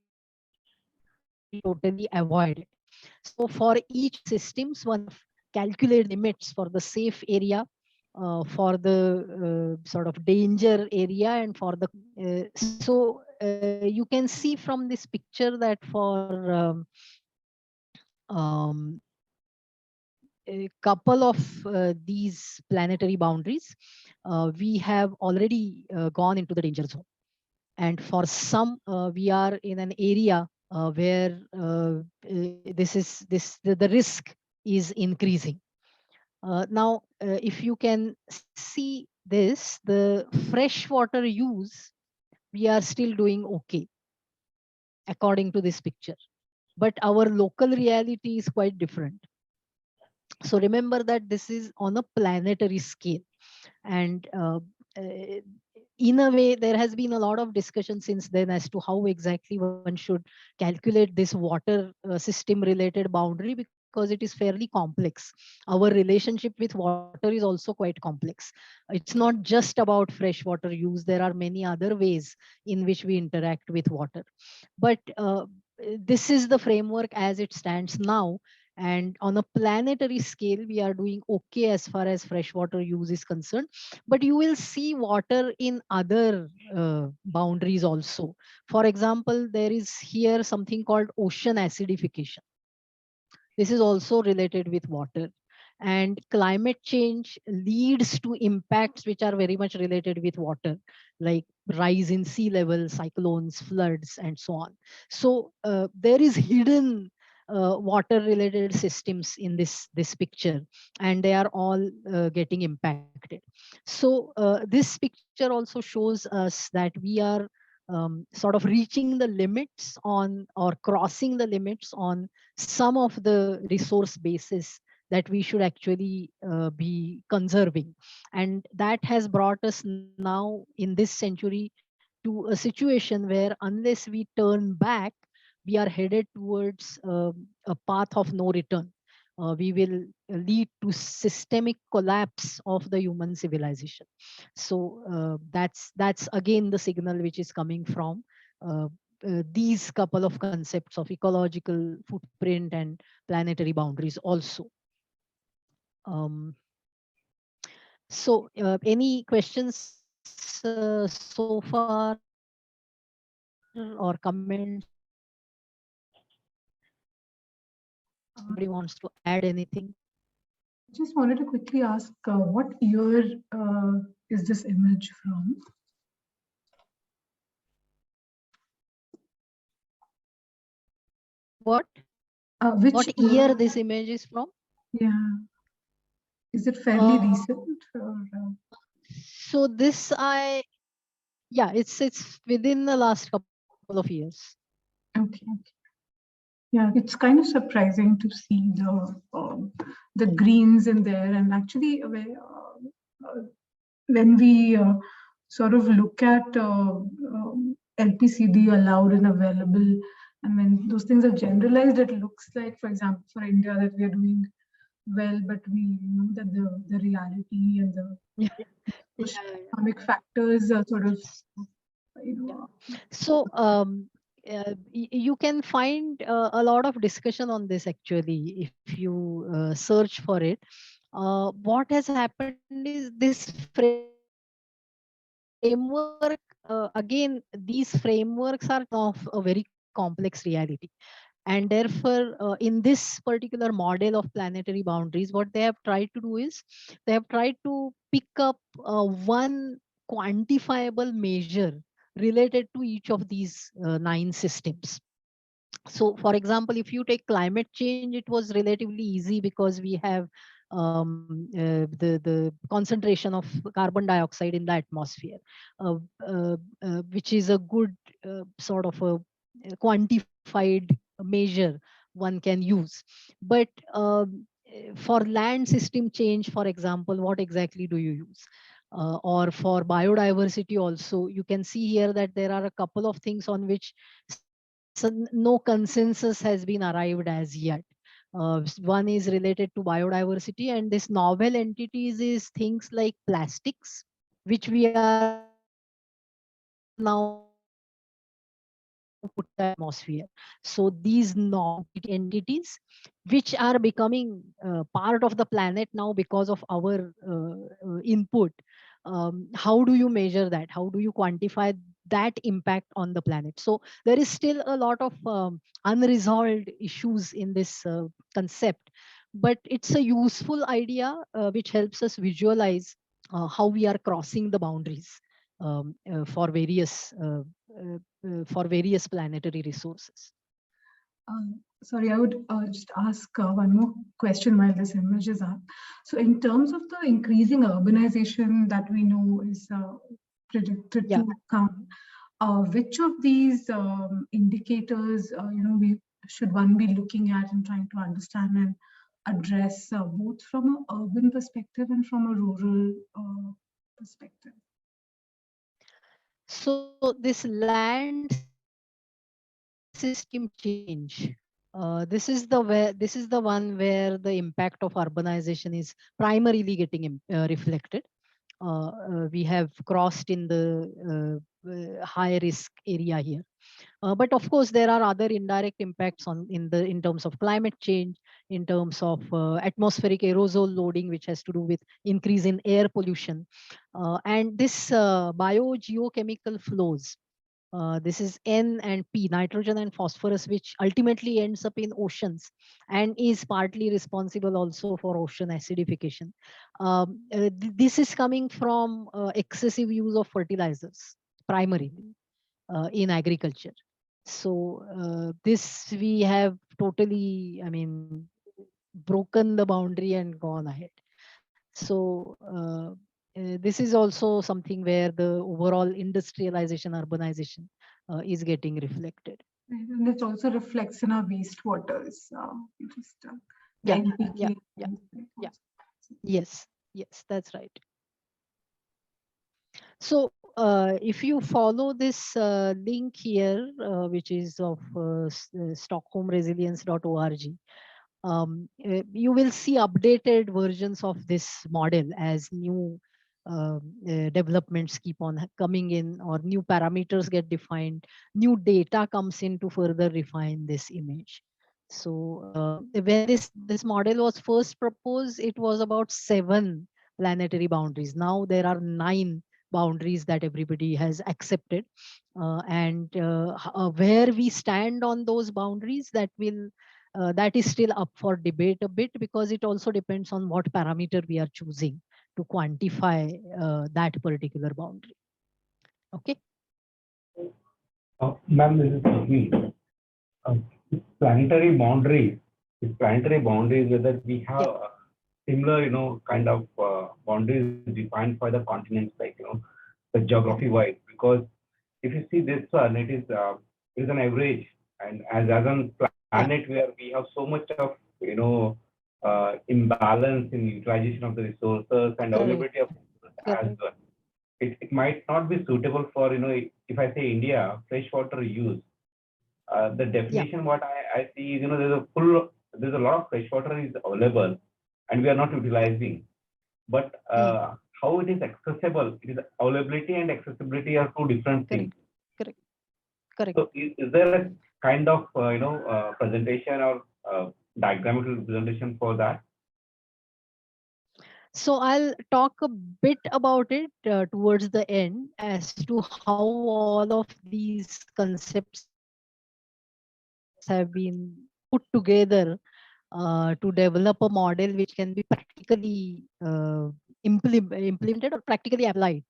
totally avoided. So for each systems, one have to calculate the limits for the safe area, for the sort of danger area, and for the you can see from this picture that for um, a couple of these planetary boundaries, we have already gone into the danger zone. And for some, we are in an area where the risk is increasing. Now, if you can see this, the freshwater use, we are still doing okay according to this picture. But our local reality is quite different. So remember that this is on a planetary scale. And uh, in a way, there has been a lot of discussion since then as to how exactly one should calculate this water system related boundary, because it is fairly complex. Our relationship with water is also quite complex. It's not just about fresh water use, there are many other ways in which we interact with water. But this is the framework as it stands now. And on a planetary scale, we are doing okay as far as freshwater use is concerned. But you will see water in other boundaries also. For example, there is here something called ocean acidification. This is also related with water. And climate change leads to impacts which are very much related with water, like rise in sea level, cyclones, floods, and so on. So there is hidden water related systems in this picture, and they are all getting impacted. So this picture also shows us that we are sort of reaching the limits on, or crossing the limits on, some of the resource bases that we should actually be conserving. And that has brought us now in this century to a situation where unless we turn back, we are headed towards a path of no return. We will lead to systemic collapse of the human civilization. So that's again the signal which is coming from these couple of concepts of ecological footprint and planetary boundaries also. Um, so any questions so far, or comments, somebody wants to add anything? Just wanted to quickly ask, what year is this image from? What Which what year this image is from? Yeah, is it fairly uh, recent or? so this I Yeah, it's within the last couple of years. Okay. Yeah, it's kind of surprising to see the greens in there, and actually when we sort of look at LPCD allowed and available, and when those things are generalized, it looks like, for example, for India, that we are doing well, but we know that the reality and the Yeah, economic factors are sort of, you yeah. know. So you can find a lot of discussion on this actually if you search for it. what has happened is this framework, again, these frameworks are of a very complex reality. And therefore, in this particular model of planetary boundaries, what they have tried to do is they have tried to pick up one quantifiable measure related to each of these 9 systems. So for example, if you take climate change, it was relatively easy because we have the concentration of carbon dioxide in the atmosphere, uh, which is a good sort of a quantified measure one can use. But for land system change, for example, what exactly do you use? Or for biodiversity also, you can see here that there are a couple of things on which no consensus has been arrived as yet. One is related to biodiversity, and this novel entities is things like plastics, which we are now putting into the atmosphere. So these novel entities, which are becoming part of the planet now because of our input. How do you measure that? How do you quantify that impact on the planet? So there is still a lot of unresolved issues in this concept, but it's a useful idea which helps us visualize how we are crossing the boundaries for various planetary resources. Sorry, I would just ask one more question while this image is up. So in terms of the increasing urbanization that we know is predicted Yeah. to come, which of these indicators, should one be looking at and trying to understand and address both from an urban perspective and from a rural perspective? So this land system change, this is the one where the impact of urbanization is primarily getting reflected. We have crossed in the high risk area here. But of course, there are other indirect impacts in terms of climate change, in terms of atmospheric aerosol loading, which has to do with increase in air pollution, and this biogeochemical flows. This is N and P, nitrogen and phosphorus, which ultimately ends up in oceans and is partly responsible also for ocean acidification. This is coming from excessive use of fertilizers primarily in agriculture. So this we have totally, I mean, broken the boundary and gone ahead. So this is also something where the overall industrialization, urbanization is getting reflected. Right, and it also reflects in our wastewaters, just the Yeah, NPK. yeah, yeah. Yes, yes, that's right. So if you follow this link here, which is of stockholmresilience.org, you will see updated versions of this model as new developments keep on coming in, or new parameters get defined, new data comes in to further refine this image. So when this model was first proposed, it was about 7 planetary boundaries. Now there are 9 boundaries that everybody has accepted, and where we stand on those boundaries, that is still up for debate a bit, because it also depends on what parameter we are choosing to quantify that particular boundary. Okay. Ma'am, this is Steve. Uh, planetary boundaries, whether we have similar, kind of boundaries defined for the continents, like, the geography wise. Because if you see this one, it is an average, and as on planet where we have so much of, imbalance in utilization of the resources and availability of as well. It might not be suitable for, if I say India, freshwater use. The definition what I see is, there's a lot of freshwater is available and we are not utilizing. But how it is accessible, it is availability and accessibility are two different things. Correct. So is there a kind of presentation or diagrammatic representation for that? So I'll talk a bit about it towards the end as to how all of these concepts have been put together to develop a model which can be practically implemented or practically applied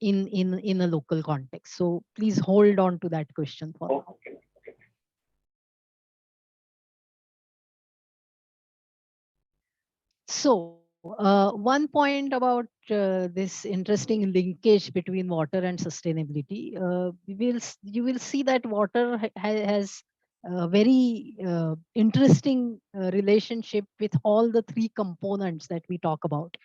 in a local context. So please hold on to that question for now. Okay. So, one point about this interesting linkage between water and sustainability, you will see that water has a very interesting relationship with all the three components that we talk about.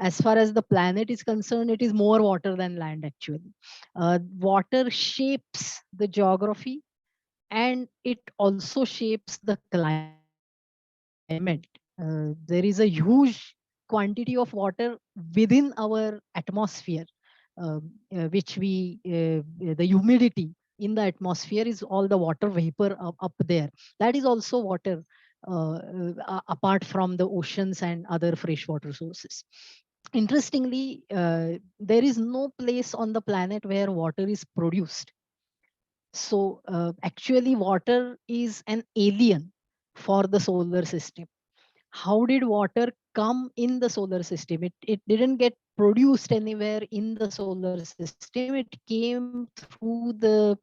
As far as the planet is concerned, it is more water than land actually. Water shapes the geography and it also shapes the climate. There is a huge quantity of water within our atmosphere, which the humidity in the atmosphere is all the water vapor up there. That is also water, apart from the oceans and other freshwater sources. Interestingly, there is no place on the planet where water is produced. So actually, water is an alien for the solar system. How did water come in the solar system? It didn't get produced anywhere in the solar system. It came through the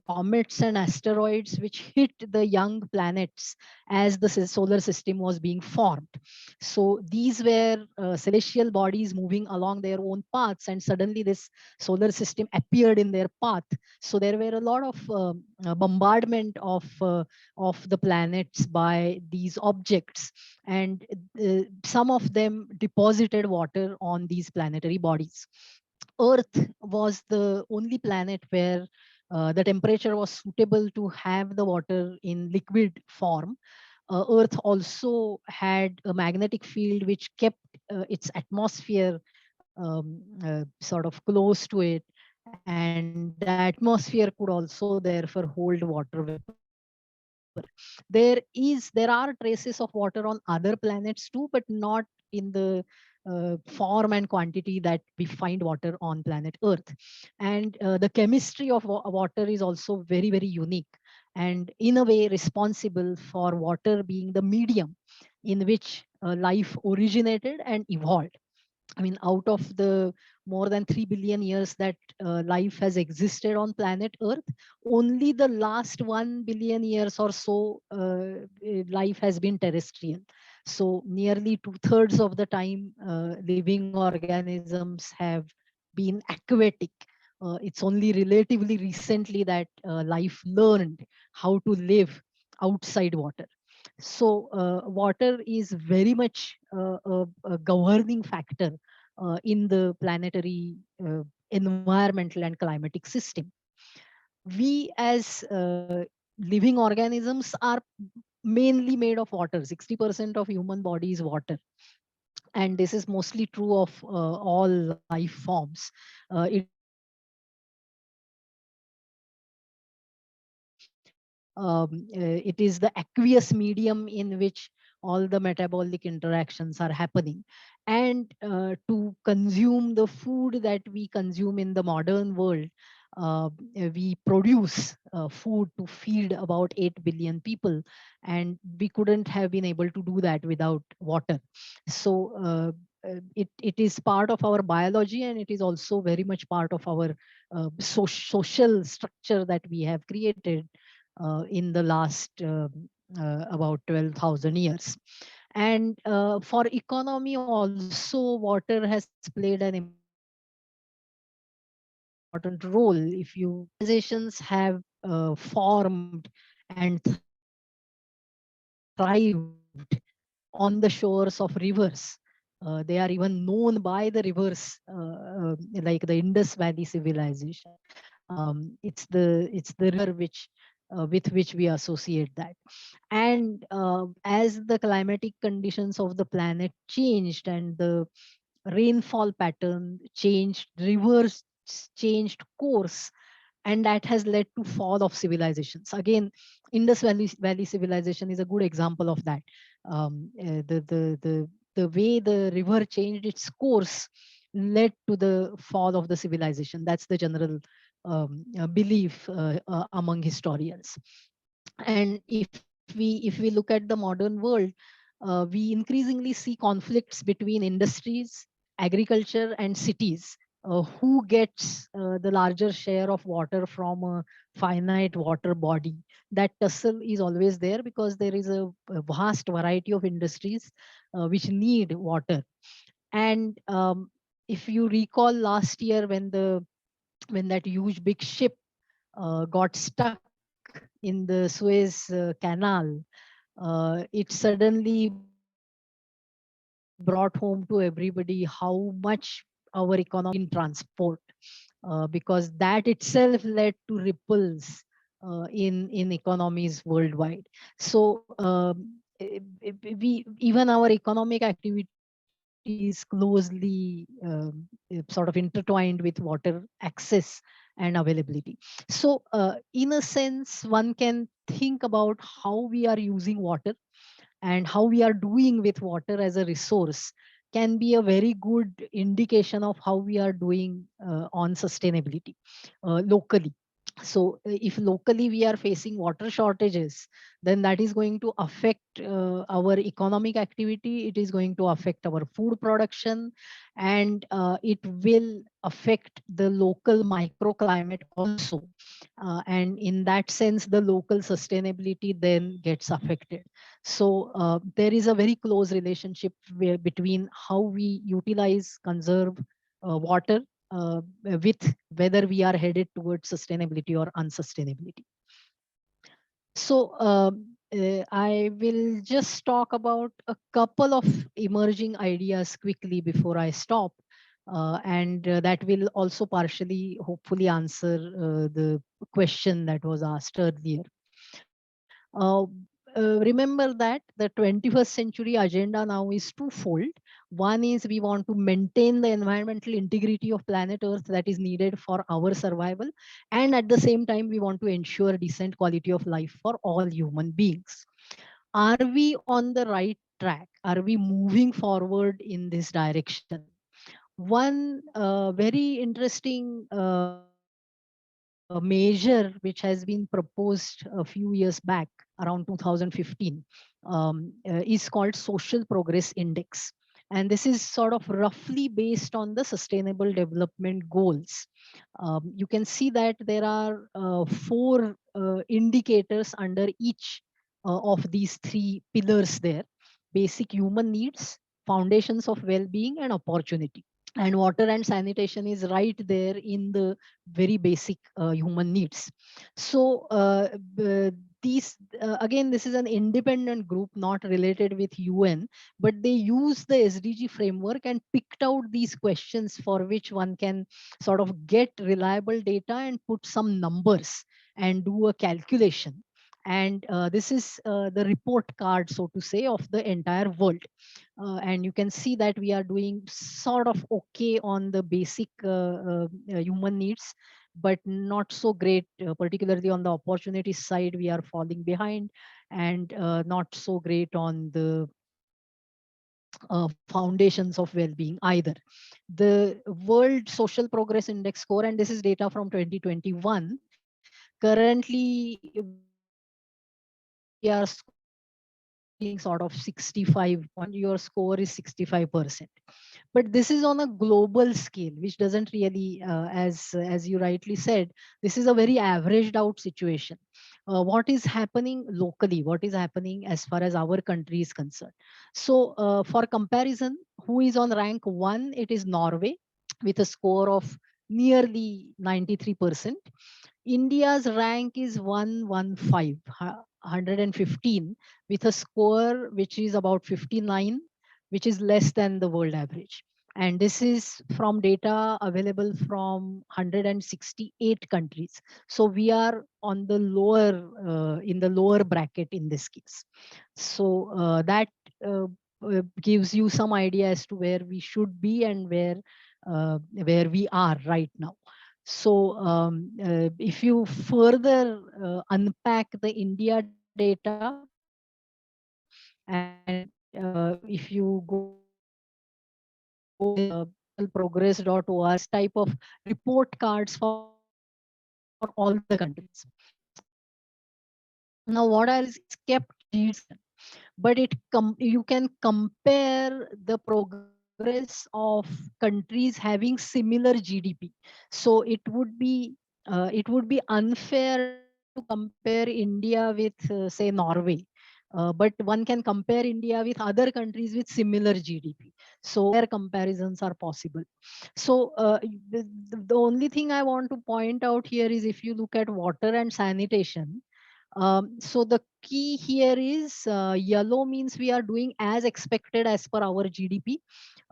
comets and asteroids which hit the young planets as the solar system was being formed. So these were celestial bodies moving along their own paths, and suddenly this solar system appeared in their path. So there were a lot of bombardment of the planets by these objects, and some of them deposited water on these planetary bodies. Earth was the only planet where the temperature was suitable to have the water in liquid form. Earth also had a magnetic field which kept its atmosphere sort of close to it, and the atmosphere could also therefore hold water vapor. There are traces of water on other planets too, but not in the form and quantity that we find water on planet Earth. And the chemistry of water is also very, very unique, and in a way responsible for water being the medium in which life originated and evolved. I mean, out of the more than 3 billion years that life has existed on planet Earth, only the last 1 billion years or so, life has been terrestrial. So, nearly two-thirds of the time, living organisms have been aquatic. It's only relatively recently that life learned how to live outside water. So, water is very much a governing factor in the planetary environmental and climatic system. We, as living organisms, are mainly made of water. 60% of human body is water, and this is mostly true of all life forms. It is the aqueous medium in which it is the aqueous medium in which all the metabolic interactions are happening. And to consume the food that we consume in the modern world, uh, we produce food to feed about 8 billion people, and we couldn't have been able to do that without water. So it is part of our biology, and it is also very much part of our social structure that we have created in the last about 12,000 years. And for economy also, water has played an important role. If you civilizations have formed and thrived on the shores of rivers. They are even known by the rivers, like the Indus Valley civilization. It's the river which with which we associate that. And as the climatic conditions of the planet changed and the rainfall pattern changed, rivers changed course, and that has led to fall of civilizations. Again, Indus Valley civilization is a good example of that. The way the river changed its course led to the fall of the civilization. That's the general belief among historians. And if we look at the modern world, we increasingly see conflicts between industries, agriculture, and cities. Who gets the larger share of water from a finite water body? That tussle is always there because there is a vast variety of industries which need water. And if you recall last year when that huge big ship got stuck in the Suez Canal, it suddenly brought home to everybody how much our economy depends on transport, because that itself led to ripples in economies worldwide. So even our economic activity is closely sort of intertwined with water access and availability. So in a sense, one can think about how we are using water and how we are doing with water as a resource can be a very good indication of how we are doing on sustainability locally. So if locally we are facing water shortages, then that is going to affect our economic activity, it is going to affect our food production, and it will affect the local microclimate also. And in that sense, the local sustainability then gets affected. So there is a very close relationship between how we utilize, conserve water with whether we are headed towards sustainability or unsustainability. So I will just talk about a couple of emerging ideas quickly before I stop. And that will also partially, hopefully, answer the question that was asked earlier. Uh, Remember that the 21st century agenda now is twofold. One is we want to maintain the environmental integrity of planet Earth that is needed for our survival. And at the same time, we want to ensure decent quality of life for all human beings. Are we on the right track? Are we moving forward in this direction? One very interesting measure which has been proposed a few years back around 2015 is called Social Progress Index. And this is sort of roughly based on the Sustainable Development Goals. You can see that there are four indicators under each of these three pillars there: basic human needs, foundations of well being, and opportunity. And water and sanitation is right there in the very basic human needs. So these again, this is an independent group not related with UN, but they use the SDG framework and picked out these questions for which one can sort of get reliable data and put some numbers and do a calculation. And this is the report card, so to say, of the entire world. And you can see that we are doing sort of okay on the basic human needs, but not so great, particularly on the opportunity side, we are falling behind, and not so great on the foundations of well-being either. The World Social Progress Index score, and this is data from 2021, currently we are scoring sort of 65 points. Your score is 65%. But this is on a global scale, which doesn't really, as you rightly said, this is a very averaged out situation. What is happening locally? What is happening as far as our country is concerned? So, for comparison, who is on rank one? It is Norway with a score of nearly 93%. India's rank is 115, 115, with a score which is about 59, which is less than the world average. And this is from data available from 168 countries. So we are on the lower, in the lower bracket in this case. So that gives you some idea as to where we should be and where we are right now. So if you further unpack the India data, and And if you go progress.org, type of report cards for all the countries. Now, what else is kept GDP section, but you can compare the progress of countries having similar GDP. So it would be unfair to compare India with say Norway. But one can compare India with other countries with similar GDP. So there comparisons are possible. So the only thing I want to point out here is if you look at water and sanitation, so the key here is yellow means we are doing as expected as per our GDP.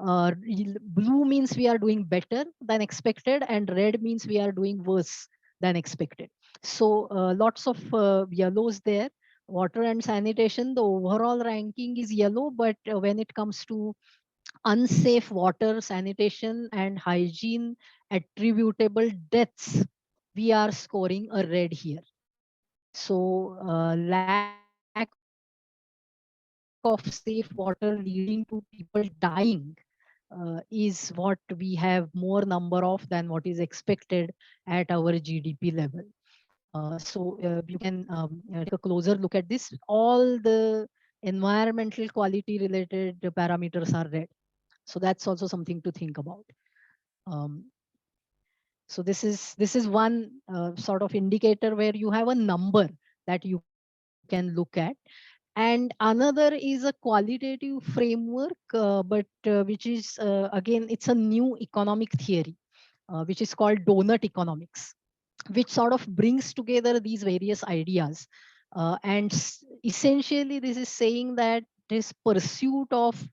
Blue means we are doing better than expected, and red means we are doing worse than expected. So lots of yellows there. Water and sanitation, the overall ranking is yellow, but when it comes to unsafe water, sanitation, and hygiene attributable deaths, we are scoring a red here. So lack of safe water leading to people dying is what we have more number of than what is expected at our GDP level. So you can take a closer look at this. All the environmental quality related parameters are red. So that's also something to think about. Um, so this is one sort of indicator where you have a number that you can look at. And another is a qualitative framework, which is again, it's a new economic theory, which is called donut economics, which sort of brings together these various ideas. Essentially, this is saying that this pursuit of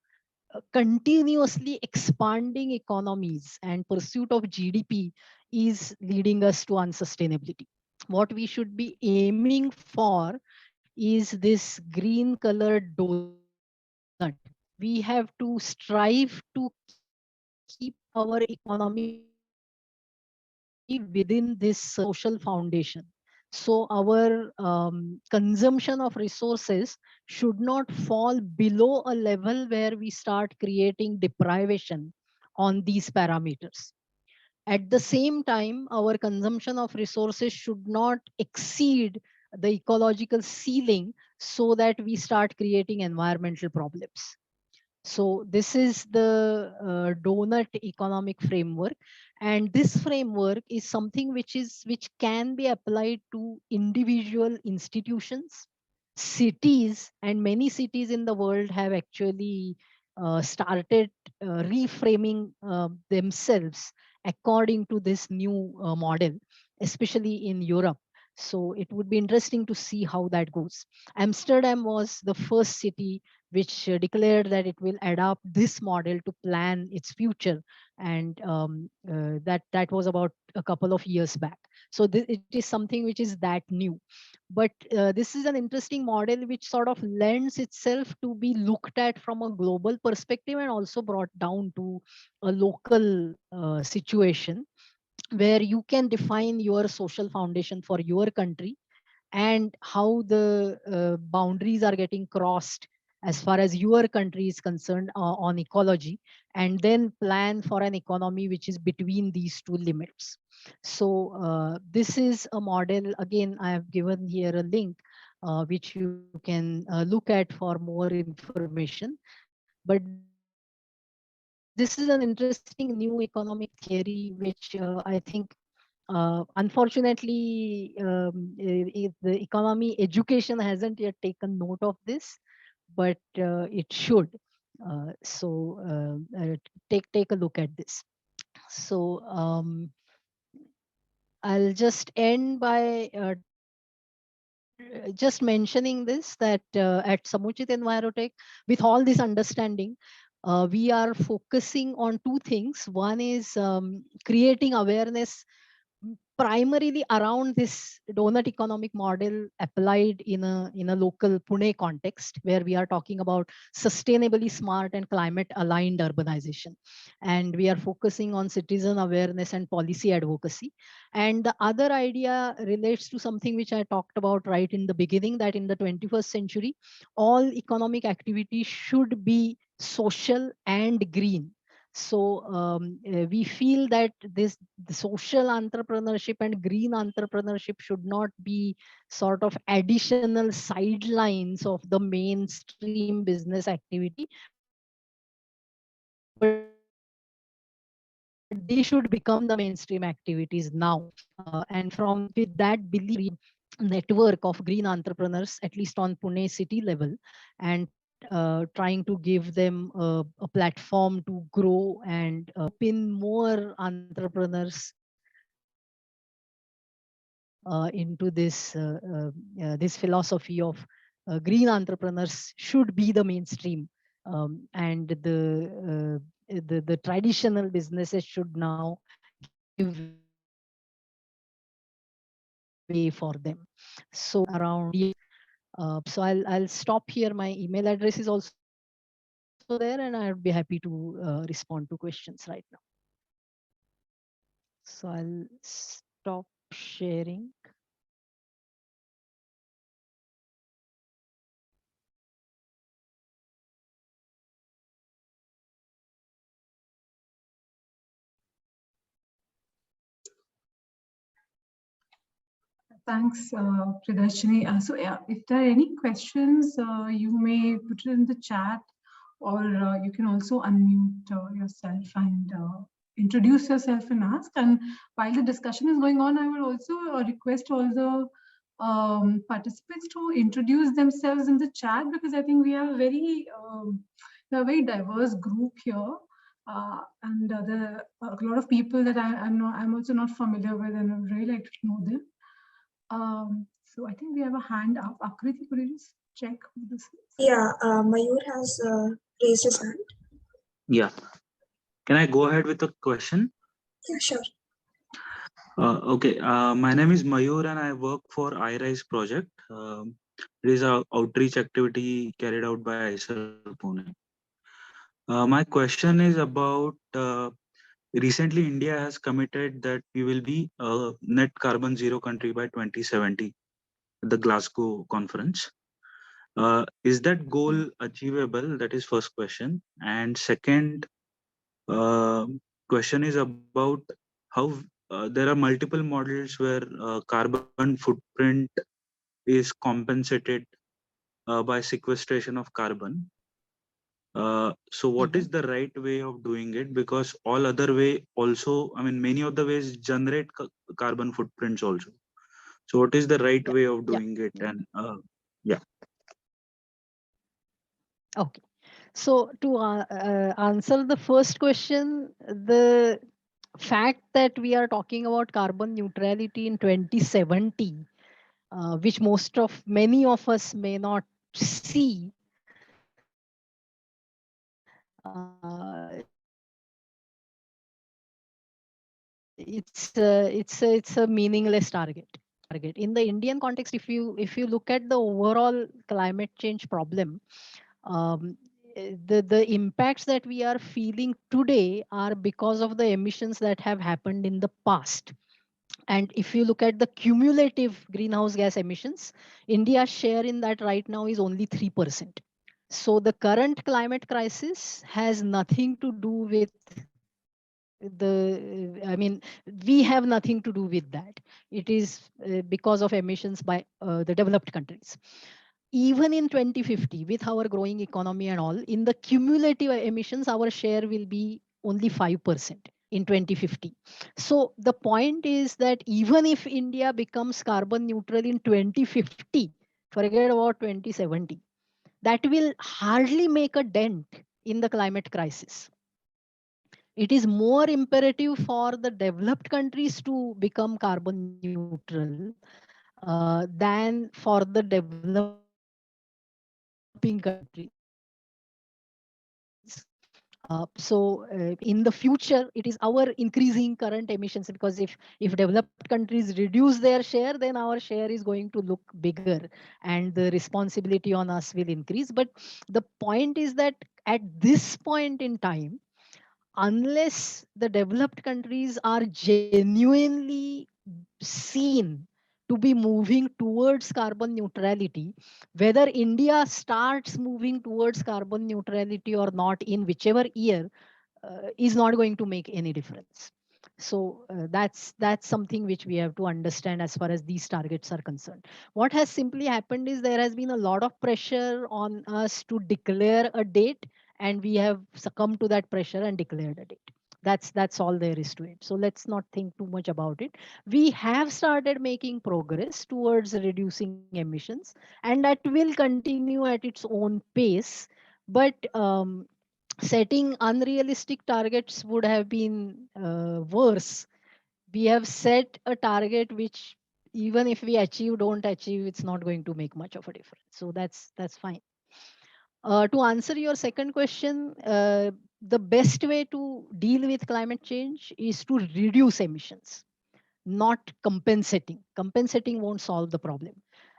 continuously expanding economies and pursuit of GDP is leading us to unsustainability. What we should be aiming for is this green colored donut. We have to strive to keep our economy within this social foundation. So our consumption of resources should not fall below a level where we start creating deprivation on these parameters. At the same time, our consumption of resources should not exceed the ecological ceiling so that we start creating environmental problems. So this is the donut economic framework, and this framework is something which can be applied to individual institutions, cities, and many cities in the world have actually started reframing themselves according to this new model, especially in Europe. So it would be interesting to see how that goes. Amsterdam was the first city which declared that it will adopt this model to plan its future, and that was about a couple of years back. So it is something which is that new, but this is an interesting model which sort of lends itself to be looked at from a global perspective and also brought down to a local situation, where you can define your social foundation for your country and how the boundaries are getting crossed as far as your country is concerned on ecology, and then plan for an economy which is between these two limits. So this is a model. Again, I have given here a link which you can look at for more information. But this is an interesting new economic theory which I think unfortunately, the economy education hasn't yet taken note of this, but it should. Take a look at this. So I'll just end by just mentioning this, that at Samuchit Envirotech, with all this understanding, we are focusing on two things. One is creating awareness primarily around this donut economic model applied in a local Pune context, where we are talking about sustainably smart and climate aligned urbanization, and we are focusing on citizen awareness and policy advocacy. And the other idea relates to something which I talked about right in the beginning, that in the 21st century all economic activity should be social and green. So we feel that the social entrepreneurship and green entrepreneurship should not be sort of additional sidelines of the mainstream business activity, but they should become the mainstream activities now. And from with that belief, network of green entrepreneurs, at least on Pune city level, and trying to give them a platform to grow and rope in more entrepreneurs into this philosophy of green entrepreneurs should be the mainstream. And the traditional businesses should now give way for them. So around so I'll stop here. My email address is also there, and I would be happy to respond to questions right now. So I'll stop sharing. Thanks, Priyadarshini. So yeah, if there are any questions, you may put it in the chat, or you can also unmute yourself and introduce yourself and ask. And while the discussion is going on, I would also request all the participants to introduce themselves in the chat, because I think we have a very diverse group here. And there are a lot of people that I'm also not familiar with, and I would really like to know them. So I think we have a hand up. Akriti, could you just check who this is? Yeah, Mayur has raised his hand. Yeah. Can I go ahead with the question? Yeah, sure. Okay. My name is Mayur and I work for iRise project. It is an outreach activity carried out by ISER Pune. My question is about recently India has committed that we will be a net carbon zero country by 2070 at the Glasgow conference. Is that goal achievable? That is first question. And second question is about how there are multiple models where carbon footprint is compensated by sequestration of carbon. So what is the right way of doing it? Because all other way also, I mean, many of the ways generate carbon footprints also. So what is the right way of doing it? And yeah. Okay. So to answer the first question, the fact that we are talking about carbon neutrality in 2070, which many of us may not see, it's a meaningless target. In the Indian context, if you look at the overall climate change problem, the impacts that we are feeling today are because of the emissions that have happened in the past. And if you look at the cumulative greenhouse gas emissions, India's share in that right now is only 3%. So the current climate crisis has nothing to do with we have nothing to do with that. It is because of emissions by the developed countries. Even in 2050, with our growing economy and all, in the cumulative emissions, our share will be only 5% in 2050. So the point is that even if India becomes carbon neutral in 2050, forget about 2070, that will hardly make a dent in the climate crisis. It is more imperative for the developed countries to become carbon neutral than for the developing countries. So In the future, it is our increasing current emissions, because if developed countries reduce their share, then our share is going to look bigger and the responsibility on us will increase. But the point is that at this point in time, unless the developed countries are genuinely seen to be moving towards carbon neutrality, whether India starts moving towards carbon neutrality or not in whichever year, is not going to make any difference. So that's something which we have to understand as far as these targets are concerned. What has simply happened is there has been a lot of pressure on us to declare a date, and we have succumbed to that pressure and declared a date. That's all there is to it. So let's not think too much about it. We have started making progress towards reducing emissions, and that will continue at its own pace. But setting unrealistic targets would have been worse. We have set a target which, even if we achieve, don't achieve, it's not going to make much of a difference. So that's fine. To answer your second question, the best way to deal with climate change is to reduce emissions, not compensating. Compensating won't solve the problem.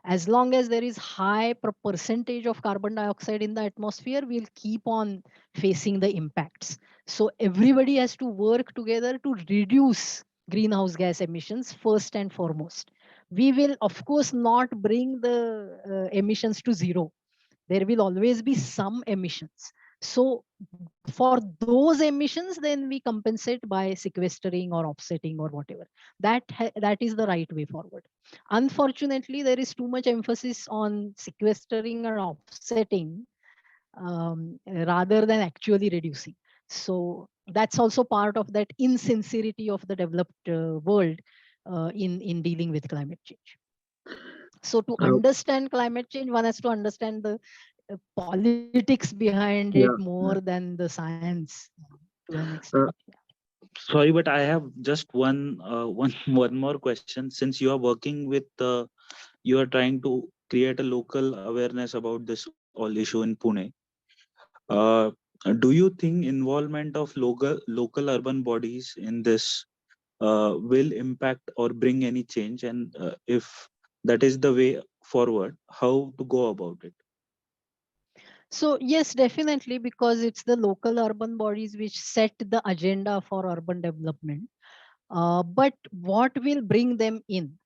As long as there is high percentage of carbon dioxide in the atmosphere, we'll keep on facing the impacts. So everybody has to work together to reduce greenhouse gas emissions first and foremost. We will, of course, not bring the emissions to zero. There will always be some emissions. So for those emissions, then we compensate by sequestering or offsetting or whatever. That is the right way forward. Unfortunately, there is too much emphasis on sequestering and offsetting, rather than actually reducing. So that's also part of that insincerity of the developed world in dealing with climate change. So to understand climate change, one has to understand the politics behind it Yeah. more than the science, to an Uh, extent. Sorry, but I have just one more question. Since you are working with, you are trying to create a local awareness about this all issue in Pune. Uh, do you think involvement of local urban bodies in this will impact or bring any change? And if that is the way forward, how to go about it? So yes, definitely, because it's the local urban bodies which set the agenda for urban development. But what will bring them in?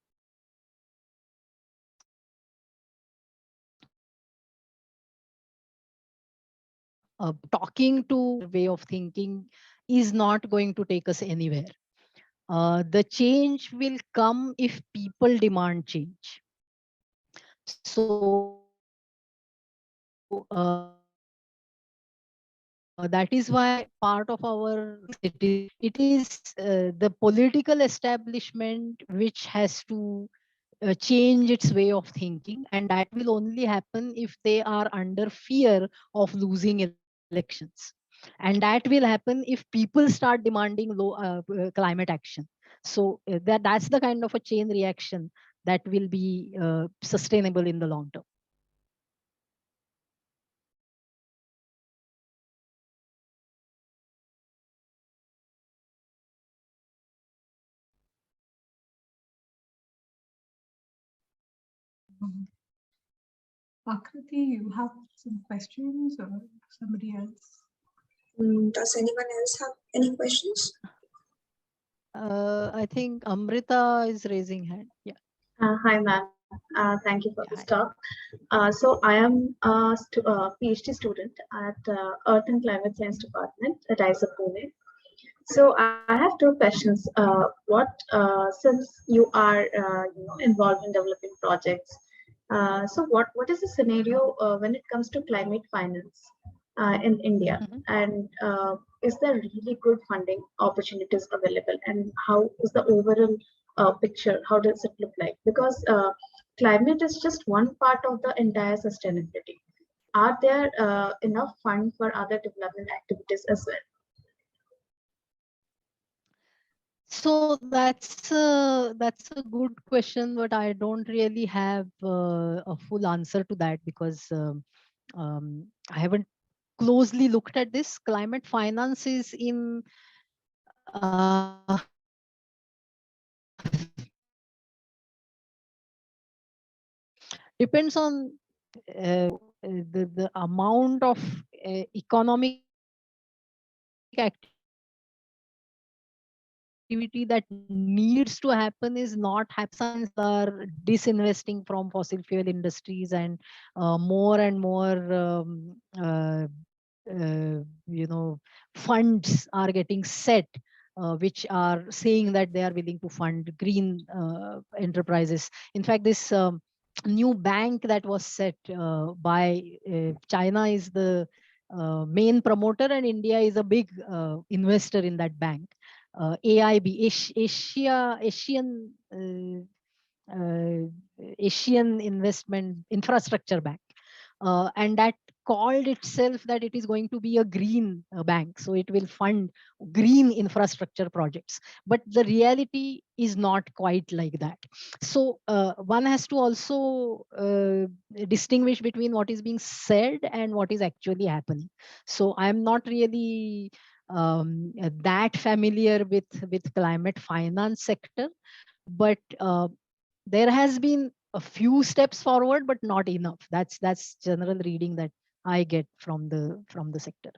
Talking to way of thinking is not going to take us anywhere. The change will come if people demand change. So that is why part of our it is the political establishment which has to change its way of thinking, and that will only happen if they are under fear of losing elections. And that will happen if people start demanding climate action. So that's the kind of a chain reaction that will be sustainable in the long term. Akriti, you have some questions or somebody else? Does anyone else have any questions? I think Amrita is raising hand. Yeah. Hi, ma'am. Thank you for this Hi. talk. So I am a PhD student at Earth and Climate Science Department at IISA Pune. So I have two questions. Since you are involved in developing projects, so what is the scenario when it comes to climate finance in India? Mhm. And is there really good funding opportunities available? And how is the overall picture? How does it look like? Because climate is just one part of the entire sustainability. Are there enough funds for other development activities as well? So that's a good question, but I don't really have a full answer to that, because I haven't closely looked at this. Climate finance is in depends on the amount of economic activity that needs to happen is not happening. Are disinvesting from fossil fuel industries, and more and more funds are getting set, which are saying that they are willing to fund green enterprises. In fact, this new bank that was set by China is the main promoter, and India is a big investor in that bank. AIB, Asian Investment Infrastructure Bank, and that called itself that it is going to be a green bank, so it will fund green infrastructure projects. But the reality is not quite like that. So one has to also distinguish between what is being said and what is actually happening. So I'm not really that familiar with climate finance sector, but there has been a few steps forward, but not enough. That's general reading that I get from the sector.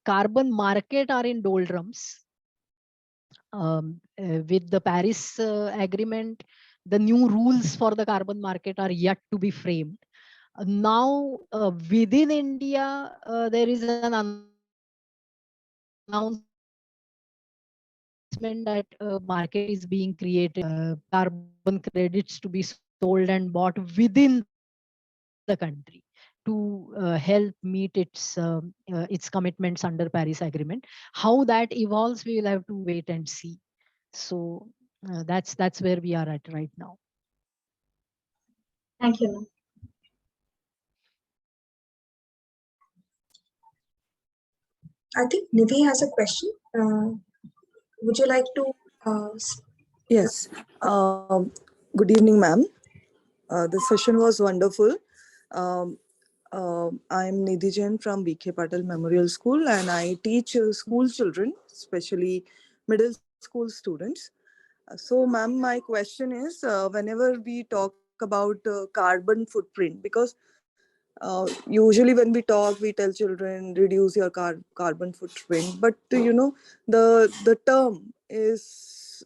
Carbon market are in doldrums. With the Paris agreement, the new rules for the carbon market are yet to be framed. Now, within India, there is an announcement that market is being created, carbon credits to be sold and bought within the country to help meet its commitments under Paris Agreement. How that evolves, we will have to wait and see. So that's where we are at right now. Thank you. I think Nidhi has a question. Would you like to? Yes. Good evening, ma'am. The session was wonderful. I'm Nidhi Jain from BK Patel Memorial School, and I teach school children, especially middle school students. So, ma'am, my question is, whenever we talk about carbon footprint, because usually when we talk, we tell children reduce your carbon footprint, but the term is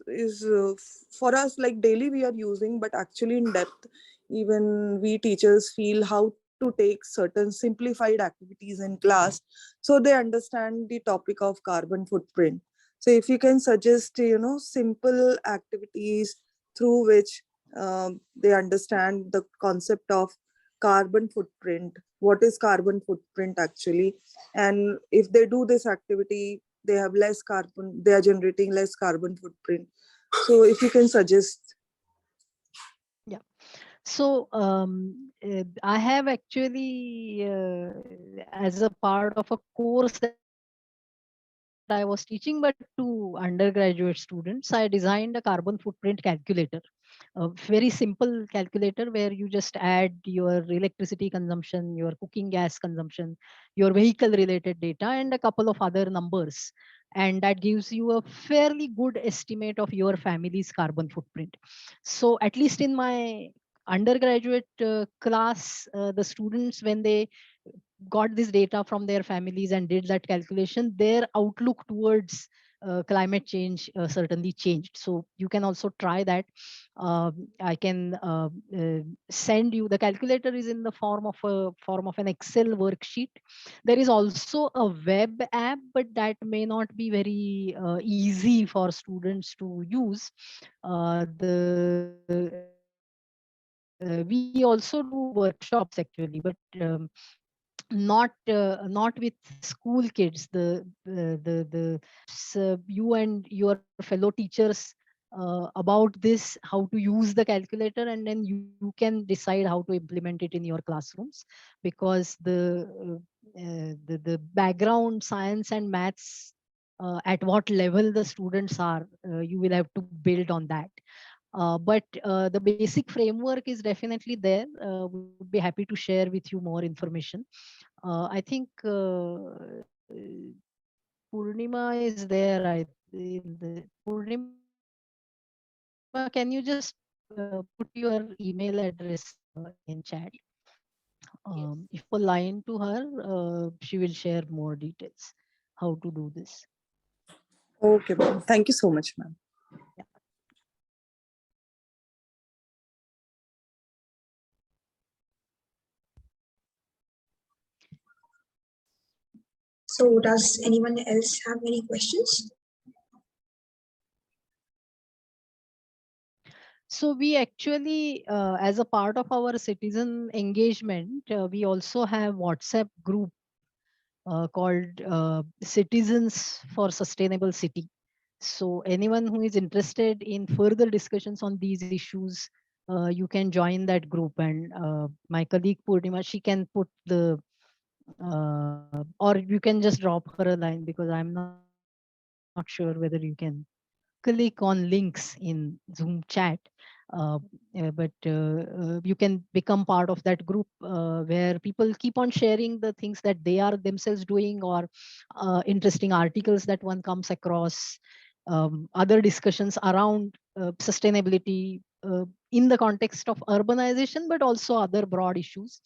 for us like daily we are using, but actually in depth, even we teachers feel how to take certain simplified activities in class so they understand the topic of carbon footprint. So if you can suggest simple activities through which they understand the concept of carbon footprint, what is carbon footprint actually, and if they do this activity they have less carbon, they are generating less carbon footprint. So if you can suggest. Yeah. So I have actually, as a part of a course that I was teaching, but to undergraduate students, I designed a carbon footprint calculator. A very simple calculator where you just add your electricity consumption, your cooking gas consumption, your vehicle related data, and a couple of other numbers. And that gives you a fairly good estimate of your family's carbon footprint. So at least in my undergraduate class, the students, when they got this data from their families and did that calculation, their outlook towards climate change certainly changed. So you can also try that. I can send you the calculator is in the form of an Excel worksheet. There is also a web app, but that may not be very easy for students to use. We also do workshops actually, but not with school kids. You and your fellow teachers about this, how to use the calculator, and then you can decide how to implement it in your classrooms, because the background science and maths, at what level the students are, you will have to build on that. But the basic framework is definitely there. Would be happy to share with you more information. I think Purnima is there. Purnima, can you just put your email address in chat? If a line to her, she will share more details how to do this. Okay, ma'am. Thank you so much, ma'am. Yeah. So does anyone else have any questions? So we actually, as a part of our citizen engagement, we also have WhatsApp group called Citizens for Sustainable City. So anyone who is interested in further discussions on these issues, you can join that group. And my colleague Purnima, she can put the, or you can just drop her a line, because I'm not sure whether you can click on links in Zoom chat. You can become part of that group where people keep on sharing the things that they are themselves doing, or interesting articles that one comes across, other discussions around sustainability in the context of urbanization, but also other broad issues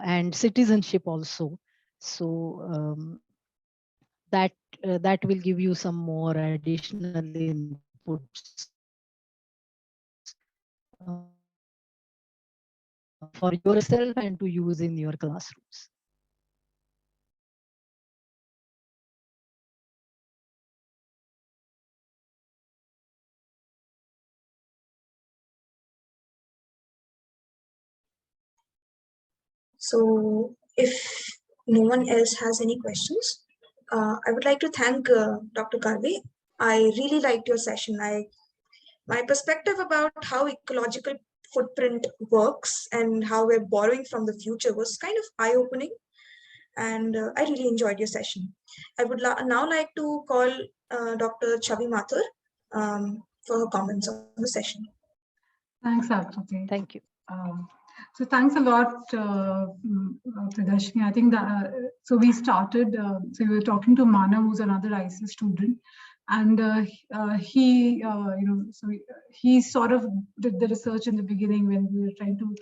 and citizenship also. So that will give you some more additional inputs for yourself and to use in your classrooms. So if no one else has any questions, I would like to thank Dr. Karve. I really liked your session. My perspective about how ecological footprint works and how we're borrowing from the future was kind of eye-opening, and I really enjoyed your session. I would now like to call Dr. Chavi Mathur for her comments on the session. Thanks, Akriti. Thank you. So thanks a lot, Priyadarshini. I think that so we started. So we were talking to Manav, who's another ICE student, and he, he sort of did the research in the beginning when we were trying to,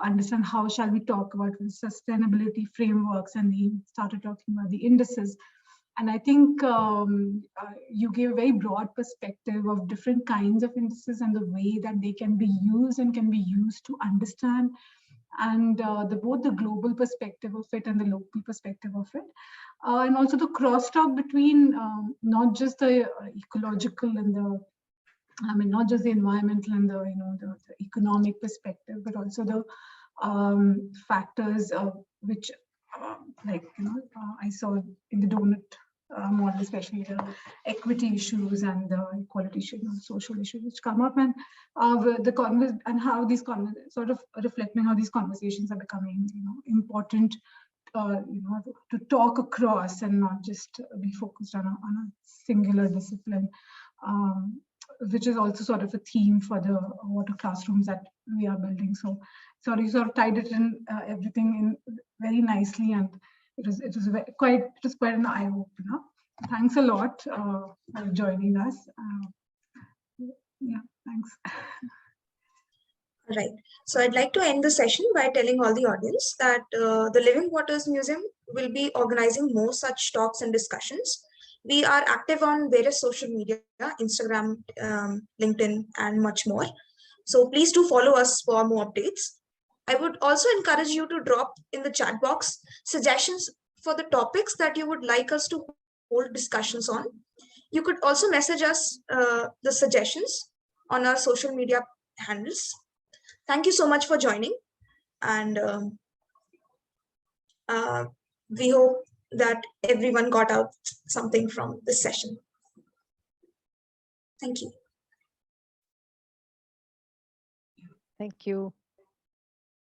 understand how shall we talk about sustainability frameworks, and he started talking about the indices. And I think you gave a very broad perspective of different kinds of indices and the way that they can be used and can be used to understand, and both the global perspective of it and the local perspective of it, and also the crosstalk between not just the ecological and not just the environmental and the economic perspective, but also the factors which, I saw in the donut model, especially the equity issues and the equality issues, social issues which come up, and and how these sort of reflecting how these conversations are becoming, important, to talk across and not just be focused on a singular discipline, which is also sort of a theme for the water classrooms that we are building. So you sort of tied it in everything in very nicely, and it was quite an eye opener. Thanks a lot for joining us. Yeah, thanks. Right. So I'd like to end the session by telling all the audience that the Living Waters Museum will be organizing more such talks and discussions. We are active on various social media, Instagram, LinkedIn, and much more. So please do follow us for more updates. I would also encourage you to drop in the chat box suggestions for the topics that you would like us to hold discussions on. You could also message us the suggestions on our social media handles. Thank you so much for joining, and we hope that everyone got out something from this session. Thank you. Thank you.